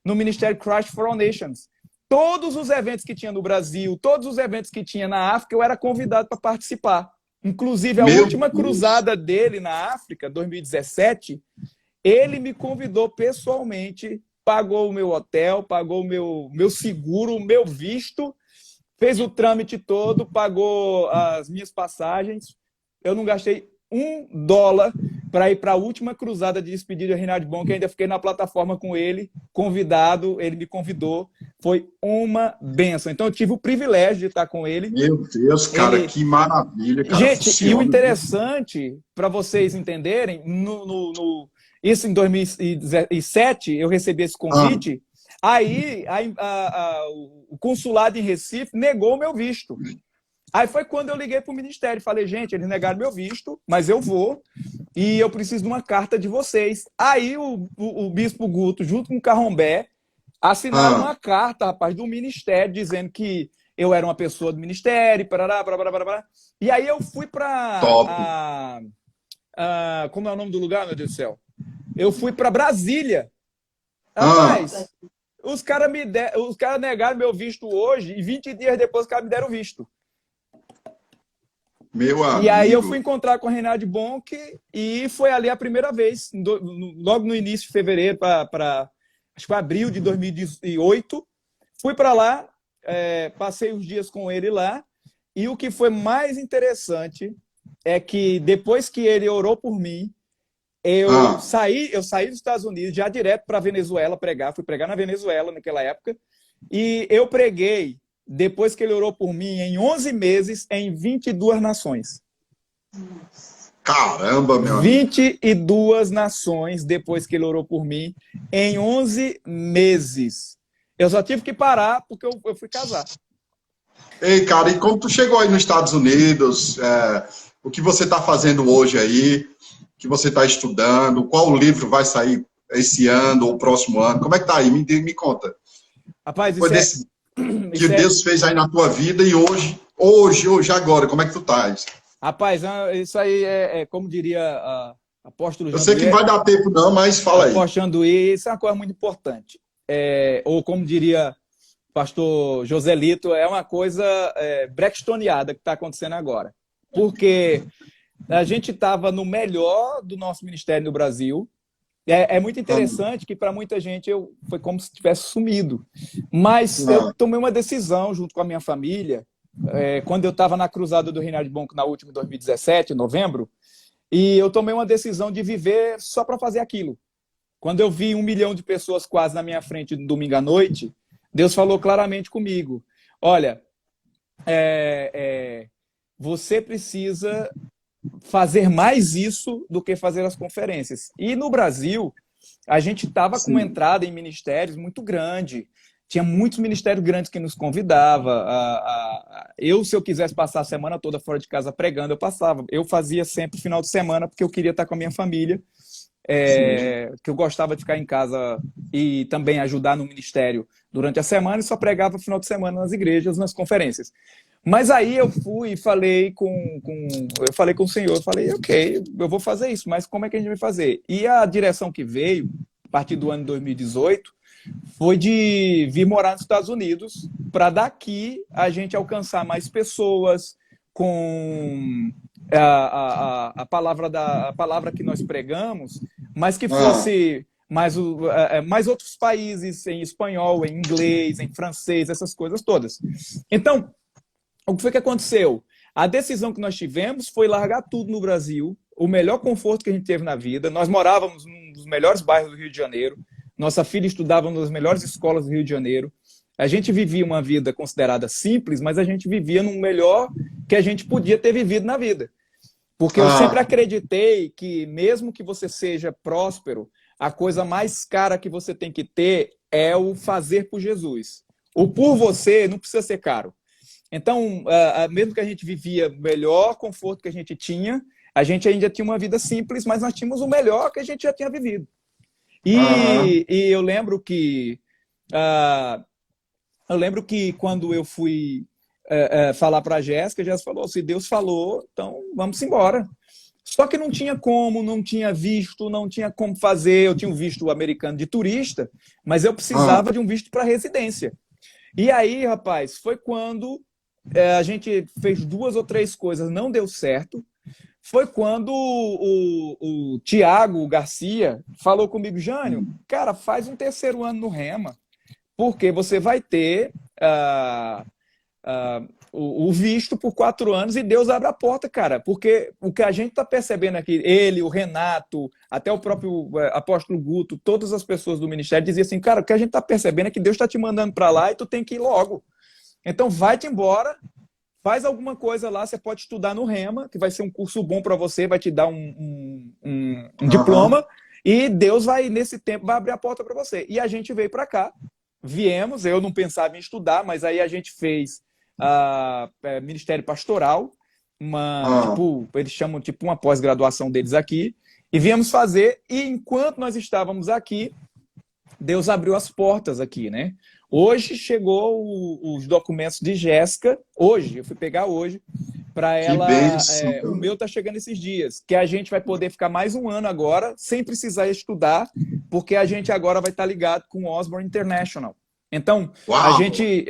no Ministério Christ for All Nations. Todos os eventos que tinha no Brasil, todos os eventos que tinha na África, eu era convidado para participar. Inclusive, a última cruzada dele na África, 2017, ele me convidou pessoalmente, pagou o meu hotel, pagou o meu seguro, o meu visto, fez o trâmite todo, pagou as minhas passagens. Eu não gastei $1 para ir para a última cruzada de despedida de Reinhard Bonk, ainda fiquei na plataforma com ele, convidado, ele me convidou, foi uma bênção. Então eu tive o privilégio de estar com ele. Meu Deus, cara, que maravilha. Cara, gente, e o interessante, para vocês entenderem, isso em 2007, eu recebi esse convite, aí o consulado em Recife negou o meu visto. Aí foi quando eu liguei para o ministério, falei, gente, eles negaram meu visto, mas eu vou, e eu preciso de uma carta de vocês. Aí o bispo Guto, junto com o Carrombé, assinaram uma carta, rapaz, do ministério, dizendo que eu era uma pessoa do ministério, parará, parará, parará. E aí eu fui Top. para... como é o nome do lugar, meu Deus do céu? Eu fui para Brasília. Rapaz, os caras negaram meu visto hoje e 20 dias depois os caras me deram visto. Meu amigo. E aí eu fui encontrar com o Reinhard Bonk e foi ali a primeira vez, logo no início de fevereiro, acho que foi abril de 2018. Fui para lá, passei os dias com ele lá, e o que foi mais interessante é que depois que ele orou por mim, eu saí dos Estados Unidos já direto para a Venezuela pregar, fui pregar na Venezuela naquela época, e eu preguei, depois que ele orou por mim, em 11 meses, em 22 nações. Caramba, meu amigo. 22 nações depois que ele orou por mim, em 11 meses. Eu só tive que parar porque eu fui casar. Ei, cara, e como tu chegou aí nos Estados Unidos, o que você está fazendo hoje aí, o que você está estudando, qual livro vai sair esse ano ou o próximo ano, como é que tá aí? Me conta. Rapaz, que Deus fez aí na tua vida e hoje, agora, como é que tu estás? Rapaz, isso aí como diria apóstolo Janduí. Eu sei que não vai dar tempo não, mas fala aí. Apóstolo Janduí, isso é uma coisa muito importante. Ou como diria o pastor Joselito, é uma coisa brextoniana que está acontecendo agora. Porque a gente estava no melhor do nosso ministério no Brasil. É muito interessante que para muita gente foi como se tivesse sumido. Mas eu tomei uma decisão junto com a minha família, quando eu estava na cruzada do Reinhard Bonk na última 2017, em novembro, e eu tomei uma decisão de viver só para fazer aquilo. Quando eu vi 1 milhão de pessoas quase na minha frente no domingo à noite, Deus falou claramente comigo: olha, você precisa fazer mais isso do que fazer as conferências. E no Brasil, a gente estava com uma entrada em ministérios muito grande. Tinha muitos ministérios grandes que nos convidavam. Se eu quisesse passar a semana toda fora de casa pregando, eu passava. Eu fazia sempre final de semana, porque eu queria estar com a minha família, que eu gostava de ficar em casa e também ajudar no ministério durante a semana, e só pregava final de semana nas igrejas, nas conferências. Mas aí eu fui e falei com o Senhor, eu falei, ok, eu vou fazer isso, mas como é que a gente vai fazer? E a direção que veio, a partir do ano 2018, foi de vir morar nos Estados Unidos, para daqui a gente alcançar mais pessoas com a palavra que nós pregamos, mas que fosse mais outros países, em espanhol, em inglês, em francês, essas coisas todas. Então, o que foi que aconteceu? A decisão que nós tivemos foi largar tudo no Brasil, o melhor conforto que a gente teve na vida. Nós morávamos num dos melhores bairros do Rio de Janeiro, nossa filha estudava nas melhores escolas do Rio de Janeiro. A gente vivia uma vida considerada simples, mas a gente vivia no melhor que a gente podia ter vivido na vida. Porque eu sempre acreditei que, mesmo que você seja próspero, a coisa mais cara que você tem que ter é o fazer por Jesus. O por você não precisa ser caro. Então, mesmo que a gente vivia o melhor conforto que a gente ainda tinha uma vida simples, mas nós tínhamos o melhor que a gente já tinha vivido. E eu lembro que quando eu fui falar para a Jéssica falou: se Deus falou, então vamos embora. Só que não tinha como, não tinha visto, não tinha como fazer. Eu tinha um visto americano de turista, mas eu precisava de um visto para residência. E aí, rapaz, foi quando a gente fez 2 ou 3 coisas, não deu certo. Foi quando o Tiago Garcia falou comigo: Jânio, cara, faz um 3º ano no Rema, porque você vai ter o visto por 4 anos e Deus abre a porta, cara. Porque o que a gente está percebendo aqui, ele, o Renato, até o próprio apóstolo Guto, todas as pessoas do ministério diziam assim: cara, o que a gente está percebendo é que Deus está te mandando para lá e tu tem que ir logo. Então vai-te embora. Faz alguma coisa lá, você pode estudar no Rema, que vai ser um curso bom para você, vai te dar um diploma, e Deus vai, nesse tempo, vai abrir a porta para você. E a gente veio para cá, viemos, eu não pensava em estudar, mas aí a gente fez Ministério Pastoral, eles chamam tipo uma pós-graduação deles aqui, e viemos fazer, e enquanto nós estávamos aqui, Deus abriu as portas aqui, né? Hoje chegou os documentos de Jéssica, hoje, eu fui pegar hoje, para Que ela, bênção. o meu tá chegando esses dias, que a gente vai poder ficar mais um ano agora, sem precisar estudar, porque a gente agora vai estar ligado com o Osborne International. Então, a Uau! gente,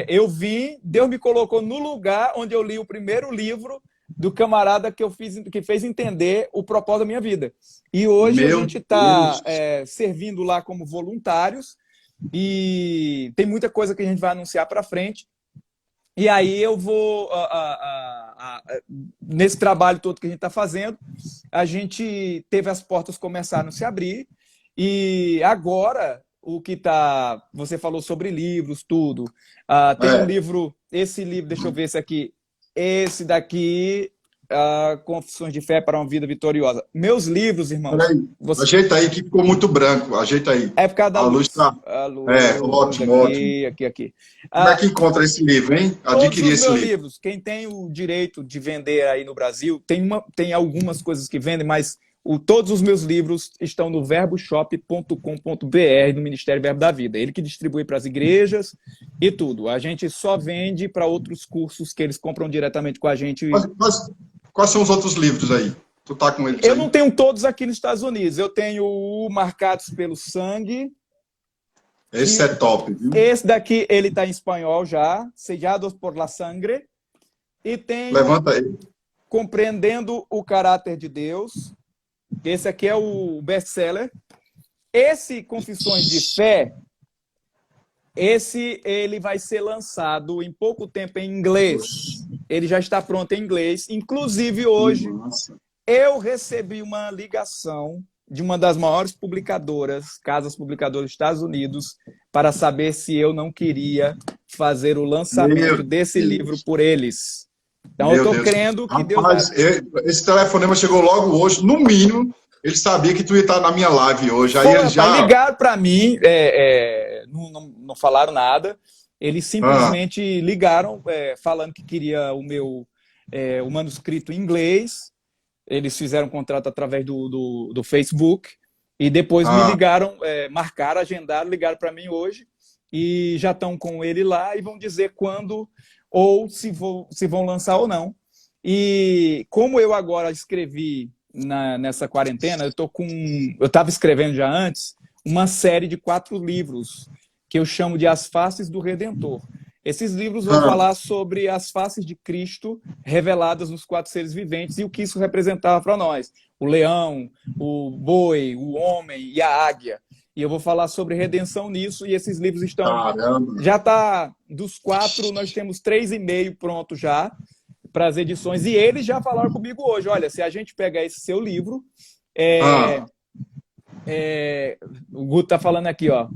eu vim, Deus me colocou no lugar onde eu li o primeiro livro do camarada que fez entender o propósito da minha vida. E hoje a Meu gente está Deus. servindo lá como voluntários e tem muita coisa que a gente vai anunciar para frente. E aí eu vou, nesse trabalho todo que a gente está fazendo, a gente teve as portas começaram a se abrir e agora o que está... Você falou sobre livros, tudo. Tem um livro, esse livro, deixa eu ver esse aqui. Esse daqui, Confissões de Fé para uma Vida Vitoriosa. Meus livros, irmão. Peraí, ajeita aí que ficou muito branco. Ajeita aí. É por causa da luz. Tá... ótimo, aqui, ótimo. Aqui. Como é que encontra esse livro, hein? Adquirir esse livro. Livros, quem tem o direito de vender aí no Brasil, tem algumas coisas que vendem, mas todos os meus livros estão no verboshop.com.br, do Ministério Verbo da Vida. Ele que distribui para as igrejas e tudo. A gente só vende para outros cursos que eles compram diretamente com a gente. Mas quais são os outros livros aí? Tu tá com eles aí? Eu não tenho todos aqui nos Estados Unidos. Eu tenho o Marcados pelo Sangue. Esse é top, viu? Esse daqui, ele está em espanhol já. Sellados por la Sangre. E tem Levanta aí. Compreendendo o Caráter de Deus. Esse aqui é o best-seller. Esse Confissões de Fé, ele vai ser lançado em pouco tempo em inglês. Ele já está pronto em inglês. Inclusive, hoje, eu recebi uma ligação de uma das maiores publicadoras, casas publicadoras dos Estados Unidos, para saber se eu não queria fazer o lançamento desse livro por eles. Então, eu estou crendo que Rapaz, Deus... esse telefonema chegou logo hoje, no mínimo, ele sabia que tu ia estar na minha live hoje. Aí Pô, ele já... ligaram para mim, não falaram nada, eles simplesmente ligaram falando que queria o manuscrito em inglês, eles fizeram um contrato através do Facebook, e depois me ligaram, marcaram, agendaram, ligaram para mim hoje, e já estão com ele lá, e vão dizer quando... ou se vão lançar ou não. E como eu agora escrevi nessa quarentena, eu estava escrevendo já antes uma série de 4 livros que eu chamo de As Faces do Redentor. Esses livros vão falar sobre as faces de Cristo reveladas nos 4 seres viventes e o que isso representava para nós. O leão, o boi, o homem e a águia. E eu vou falar sobre redenção nisso, e esses livros estão... Caramba. Já está, dos 4, nós temos 3,5 pronto já, para as edições. E eles já falaram comigo hoje, olha, se a gente pegar esse seu livro... o Guto está falando aqui, ó.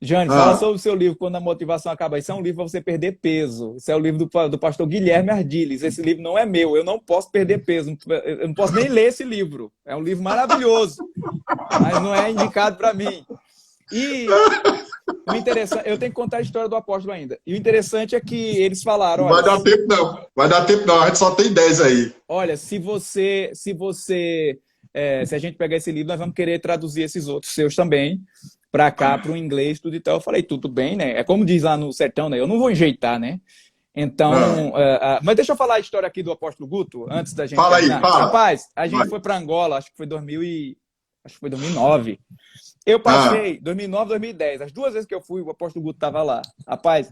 Jane, fala sobre o seu livro, Quando a Motivação Acaba. Isso é um livro para você perder peso. Isso é o livro do pastor Guilherme Ardiles. Esse livro não é meu, eu não posso perder peso. Eu não posso nem ler esse livro. É um livro maravilhoso, mas não é indicado para mim. E o interessante, eu tenho que contar a história do apóstolo ainda. E o interessante é que eles falaram... Não vai dar tempo, não. Vai dar tempo, não. A gente só tem 10 aí. Olha, se a gente pegar esse livro, nós vamos querer traduzir esses outros seus também para cá, para o inglês, tudo e tal. Eu falei, tudo bem, né? É como diz lá no sertão, né? Eu não vou enjeitar, né? Então, mas deixa eu falar a história aqui do apóstolo Guto, antes da gente... Fala aí, fala. Rapaz, a gente foi para Angola, acho que foi 2009. Eu passei 2009, 2010. As 2 vezes que eu fui, o apóstolo Guto estava lá. Rapaz,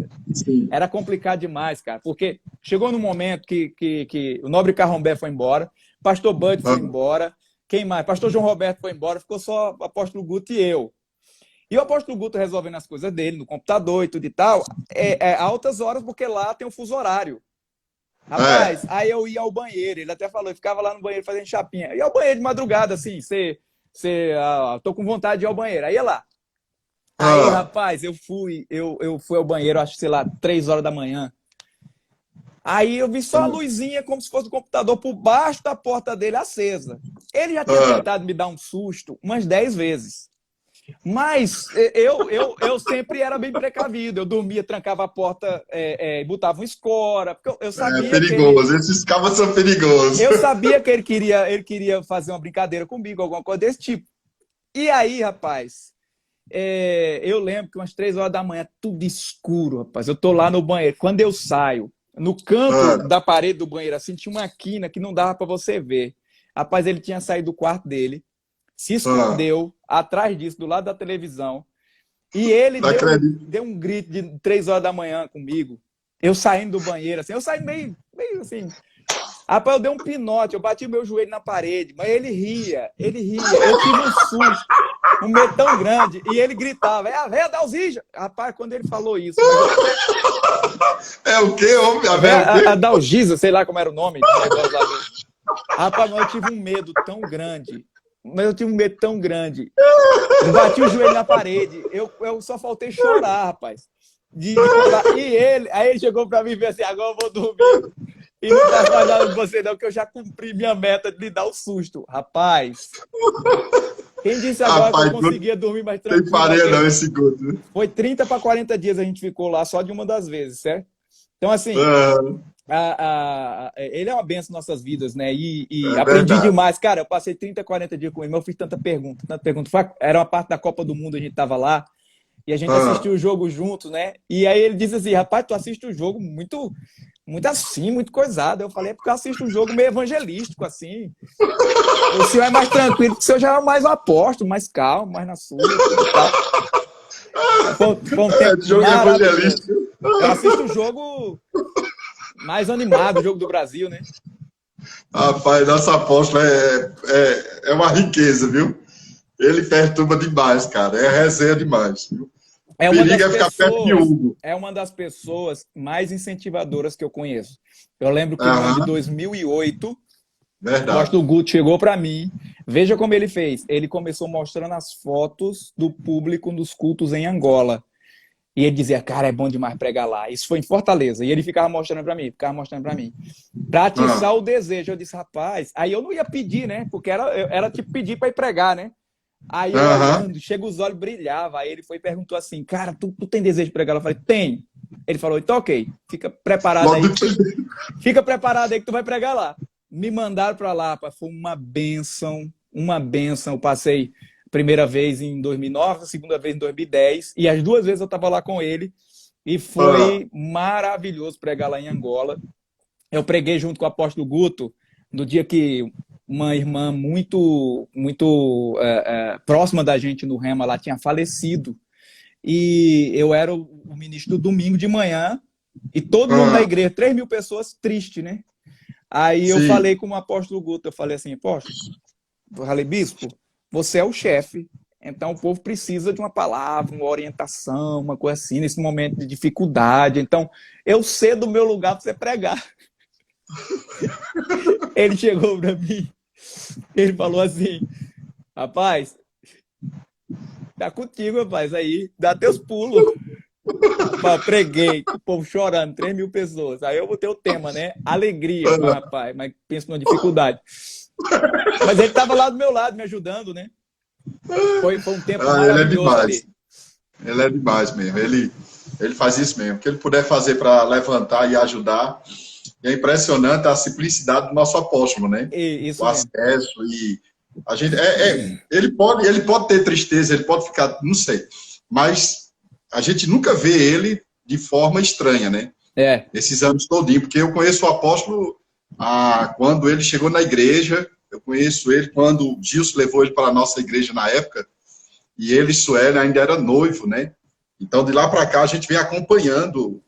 era complicado demais, cara, porque chegou num momento que o nobre Carrombé foi embora, pastor Bud foi embora, quem mais? Pastor João Roberto foi embora, ficou só o apóstolo Guto e eu. E o apóstolo Guto resolvendo as coisas dele, no computador e tudo e tal, altas horas, porque lá tem um fuso horário. Rapaz, aí eu ia ao banheiro, ele até falou, eu ficava lá no banheiro fazendo chapinha. E ao banheiro de madrugada, assim, tô com vontade de ir ao banheiro. Aí ia lá. Aí, rapaz, eu fui ao banheiro, acho que, sei lá, 3 horas da manhã. Aí eu vi só a luzinha, como se fosse o computador, por baixo da porta dele acesa. Ele já tinha tentado me dar um susto umas 10 vezes. Mas eu sempre era bem precavido. Eu dormia, trancava a porta, botava um escora. Porque eu sabia perigoso. Esses cabos são perigosos. Eu sabia que ele queria fazer uma brincadeira comigo, alguma coisa desse tipo. E aí, rapaz, eu lembro que umas 3 horas da manhã, tudo escuro, rapaz. Eu tô lá no banheiro. Quando eu saio, no canto da parede do banheiro, assim, tinha uma quina que não dava para você ver. Rapaz, ele tinha saído do quarto dele, se escondeu atrás disso, do lado da televisão. E ele deu um grito de 3 horas da manhã comigo. Eu saindo do banheiro, assim, eu saí meio assim. Rapaz, eu dei um pinote, eu bati meu joelho na parede, mas ele ria. Eu tive um susto, um medo tão grande, e ele gritava, é a véia Dalzija. Rapaz, quando ele falou isso... É o quê, homem? A véia a Dalgisa, sei lá como era o nome do negócio lá. Rapaz, mas eu tive um medo tão grande. Eu bati o joelho na parede, eu só faltei chorar, rapaz. Aí ele chegou pra mim e disse assim, agora eu vou dormir. E não faço mais nada com você não, que eu já cumpri minha meta de lhe dar o susto. Rapaz, quem disse agora que eu conseguia dormir mais tranquilo? Tem farinha não, esse gosto. Foi 30 para 40 dias a gente ficou lá, só de uma das vezes, certo? Então, assim, ele é uma benção em nossas vidas, né? E aprendi demais. Cara, eu passei 30, 40 dias com ele, mas eu fiz tanta pergunta. Era uma parte da Copa do Mundo, a gente tava lá, e a gente assistiu o jogo juntos, né? E aí ele disse assim, rapaz, tu assiste o jogo muito assim, muito coisado. Eu falei, é porque eu assisto um jogo meio evangelístico, assim. O senhor é mais tranquilo, porque o senhor já é mais um apóstolo, mais calmo, mais na sua. E tal. Foi um tempo jogo evangelístico. Eu assisto o jogo mais animado, o jogo do Brasil, né? Rapaz, nosso apóstolo é uma riqueza, viu? Ele perturba demais, cara. É resenha demais, viu? É uma das pessoas mais incentivadoras que eu conheço. Eu lembro que no ano de 2008, o apóstolo Guto chegou para mim. Veja como ele fez. Ele começou mostrando as fotos do público nos cultos em Angola. E ele dizia, cara, é bom demais pregar lá. Isso foi em Fortaleza. E ele ficava mostrando para mim. Para atiçar o desejo. Eu disse, rapaz... Aí eu não ia pedir, né? Porque era tipo pedir para ir pregar, né? Aí eu olhando, chega os olhos brilhavam. Aí ele foi e perguntou assim, cara, tu tem desejo de pregar? Eu falei, tenho. Ele falou, então ok, fica preparado aí. Fica preparado aí que tu vai pregar lá. Me mandaram para lá, foi uma bênção. Eu passei a primeira vez em 2009, a segunda vez em 2010, e as 2 vezes eu estava lá com ele, e foi maravilhoso pregar lá em Angola. Eu preguei junto com o apóstolo Guto, no dia que uma irmã muito próxima da gente no Rema lá tinha falecido, e eu era o ministro do domingo de manhã, e todo mundo na igreja, 3.000 pessoas, triste, né? Aí eu falei com o apóstolo Guto, eu falei assim, apóstolo, eu falei, bispo, você é o chefe, então o povo precisa de uma palavra, uma orientação, uma coisa assim, nesse momento de dificuldade, então eu cedo o meu lugar para você pregar. Ele chegou para mim, ele falou assim, rapaz, tá contigo, rapaz, aí, dá teus pulos. Preguei, o povo chorando, 3.000 pessoas. Aí eu botei o tema, né? Alegria, rapaz, mas penso numa dificuldade. Mas ele estava lá do meu lado, me ajudando, né? Foi um tempo maravilhoso ali. Ele é demais mesmo. Ele faz isso mesmo. O que ele puder fazer para levantar e ajudar. E é impressionante a simplicidade do nosso apóstolo, né? Isso o acesso e a gente ele pode ter tristeza, ele pode ficar, não sei, mas a gente nunca vê ele de forma estranha, né? Esses anos todinho, porque eu conheço o apóstolo quando ele chegou na igreja, eu conheço ele quando o Gilson levou ele para a nossa igreja na época, e ele e Sueli ainda era noivo, né? Então, de lá para cá, a gente vem acompanhando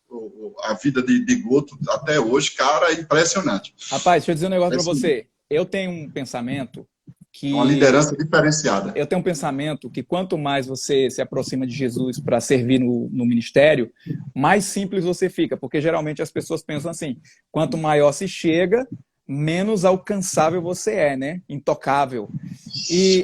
a vida de Guto até hoje, cara, é impressionante. Rapaz, deixa eu dizer um negócio para você. Eu tenho um pensamento que... Uma liderança diferenciada. Eu tenho um pensamento que quanto mais você se aproxima de Jesus para servir no ministério, mais simples você fica, porque geralmente as pessoas pensam assim, quanto maior se chega, menos alcançável você é, né? Intocável. E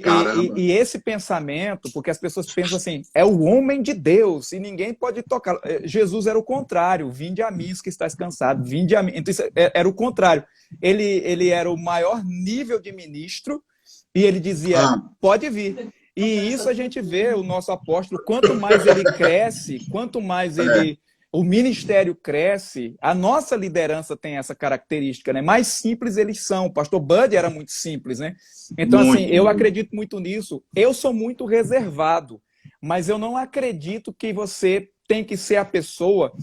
esse pensamento, porque as pessoas pensam assim, é o homem de Deus e ninguém pode tocar. Jesus era o contrário, vinde a mim os que estáis cansados, vinde a mim. Então, isso era o contrário. Ele era o maior nível de ministro e ele dizia, pode vir. E isso a gente vê, o nosso apóstolo, quanto mais ele cresce, quanto mais o ministério cresce, a nossa liderança tem essa característica, né? Mais simples eles são. O pastor Bud era muito simples, né? Então, assim, eu acredito muito nisso. Eu sou muito reservado, mas eu não acredito que você tem que ser a pessoa,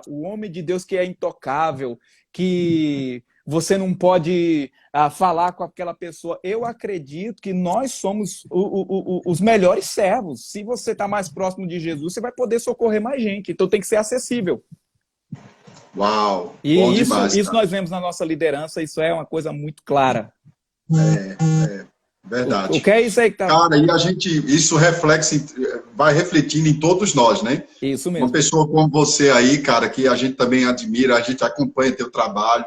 o homem de Deus que é intocável, que você não pode falar com aquela pessoa. Eu acredito que nós somos os melhores servos. Se você está mais próximo de Jesus, você vai poder socorrer mais gente. Então tem que ser acessível. Uau! E bom isso, demais, isso cara. nós vemos na nossa liderança, isso é uma coisa muito clara. Verdade. O que é isso aí que tá... Cara, e isso vai refletindo em todos nós, né? Isso Uma mesmo. pessoa como você aí, cara, que a gente também admira, a gente acompanha teu trabalho,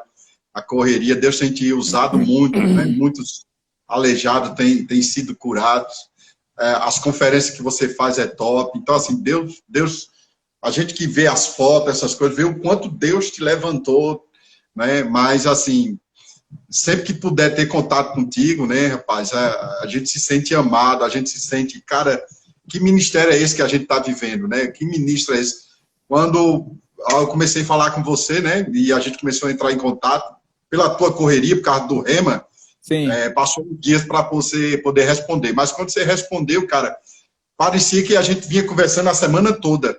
a correria, Deus tem te usado muito, né? Muitos aleijados têm sido curados, as conferências que você faz é top. Então, assim, Deus, a gente que vê as fotos, essas coisas, vê o quanto Deus te levantou, né? Mas, assim, sempre que puder ter contato contigo, né, rapaz, a gente se sente amado, a gente se sente, cara, que ministério é esse que a gente está vivendo, né? Que ministro é esse? Quando eu comecei a falar com você, né, e a gente começou a entrar em contato, pela tua correria, por causa do Rema, Sim. Passou uns dias para você poder responder. Mas quando você respondeu, cara, parecia que a gente vinha conversando a semana toda.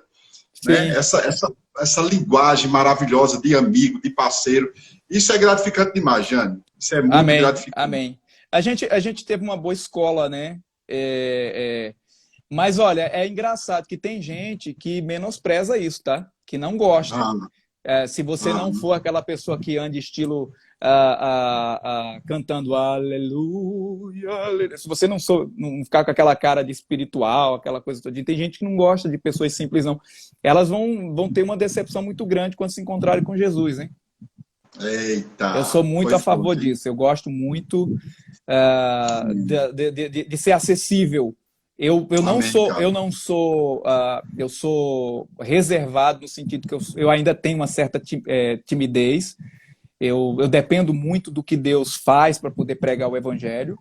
Né? Essa linguagem maravilhosa de amigo, de parceiro. Isso é gratificante demais, Jânio. Isso é muito gratificante. Amém. A gente teve uma boa escola, né? Mas, olha, é engraçado que tem gente que menospreza isso, tá? Que não gosta. Se você não for aquela pessoa que anda estilo cantando aleluia, aleluia, se você não ficar com aquela cara de espiritual, aquela coisa toda, tem gente que não gosta de pessoas simples, não. Elas vão ter uma decepção muito grande quando se encontrarem com Jesus, hein? Eita! Eu sou muito a favor disso. Eu gosto muito de ser acessível. Eu sou reservado no sentido que eu ainda tenho uma certa timidez. Eu dependo muito do que Deus faz para poder pregar o evangelho,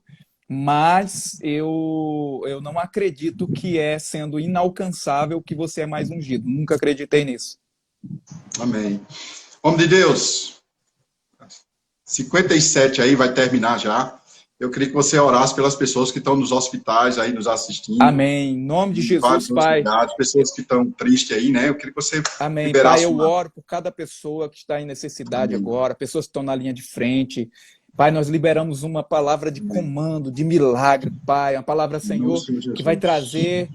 mas eu não acredito que é sendo inalcançável que você é mais ungido. Nunca acreditei nisso. Amém. Homem de Deus, 57 aí, vai terminar já. Eu queria que você orasse pelas pessoas que estão nos hospitais aí, nos assistindo. Amém. Em nome de Jesus, Pai. Pessoas que estão tristes aí, né? Eu queria que você Amém. liberasse. Pai, eu oro por cada pessoa que está em necessidade agora, pessoas que estão na linha de frente. Pai, nós liberamos uma palavra de comando, de milagre, Pai. Uma palavra, Senhor, que vai trazer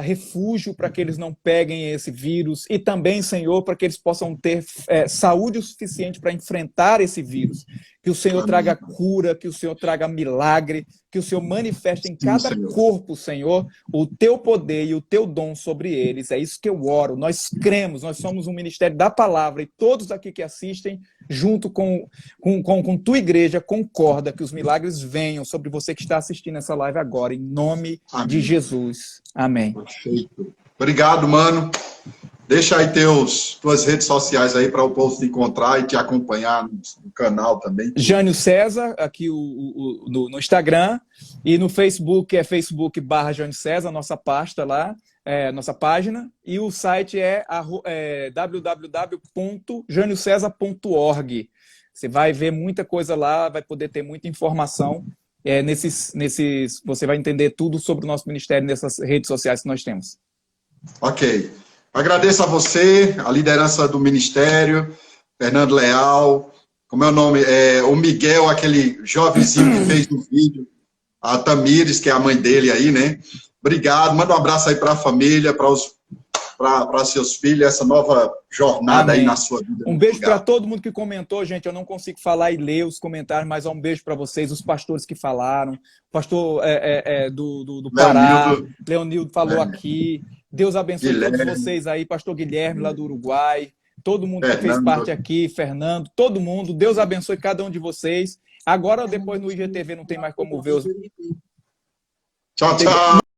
refúgio para que eles não peguem esse vírus. E também, Senhor, para que eles possam ter saúde o suficiente para enfrentar esse vírus. Que o Senhor traga cura, que o Senhor traga milagre, que o Senhor manifeste em cada corpo, Senhor, o teu poder e o teu dom sobre eles. É isso que eu oro. Nós cremos, nós somos um ministério da palavra e todos aqui que assistem, junto com tua igreja, concorda que os milagres venham sobre você que está assistindo essa live agora, em nome de Jesus. Amém. Perfeito. Obrigado, mano. Deixa aí tuas redes sociais aí para o povo te encontrar e te acompanhar no canal também. Jânio César, aqui no Instagram, e no Facebook é facebook.com/Jânio César, nossa pasta lá, nossa página, e o site é www.janiocesar.org. Você vai ver muita coisa lá, vai poder ter muita informação. Você vai entender tudo sobre o nosso ministério nessas redes sociais que nós temos. Ok. Agradeço a você, a liderança do ministério, Fernando Leal, como é o nome? O Miguel, aquele jovenzinho que fez o vídeo, a Tamires, que é a mãe dele aí, né? Obrigado, manda um abraço aí para a família, para seus filhos, essa nova jornada. Amém. Aí na sua vida. Um beijo para todo mundo que comentou, gente. Eu não consigo falar e ler os comentários, mas um beijo para vocês, os pastores que falaram, o pastor do Pará, Leonildo falou aqui. Deus abençoe Guilherme. Todos vocês aí, pastor Guilherme lá do Uruguai, todo mundo que fez parte aqui, Fernando, todo mundo. Deus abençoe cada um de vocês. Agora, depois no IGTV não tem mais como ver os... Tchau, tchau.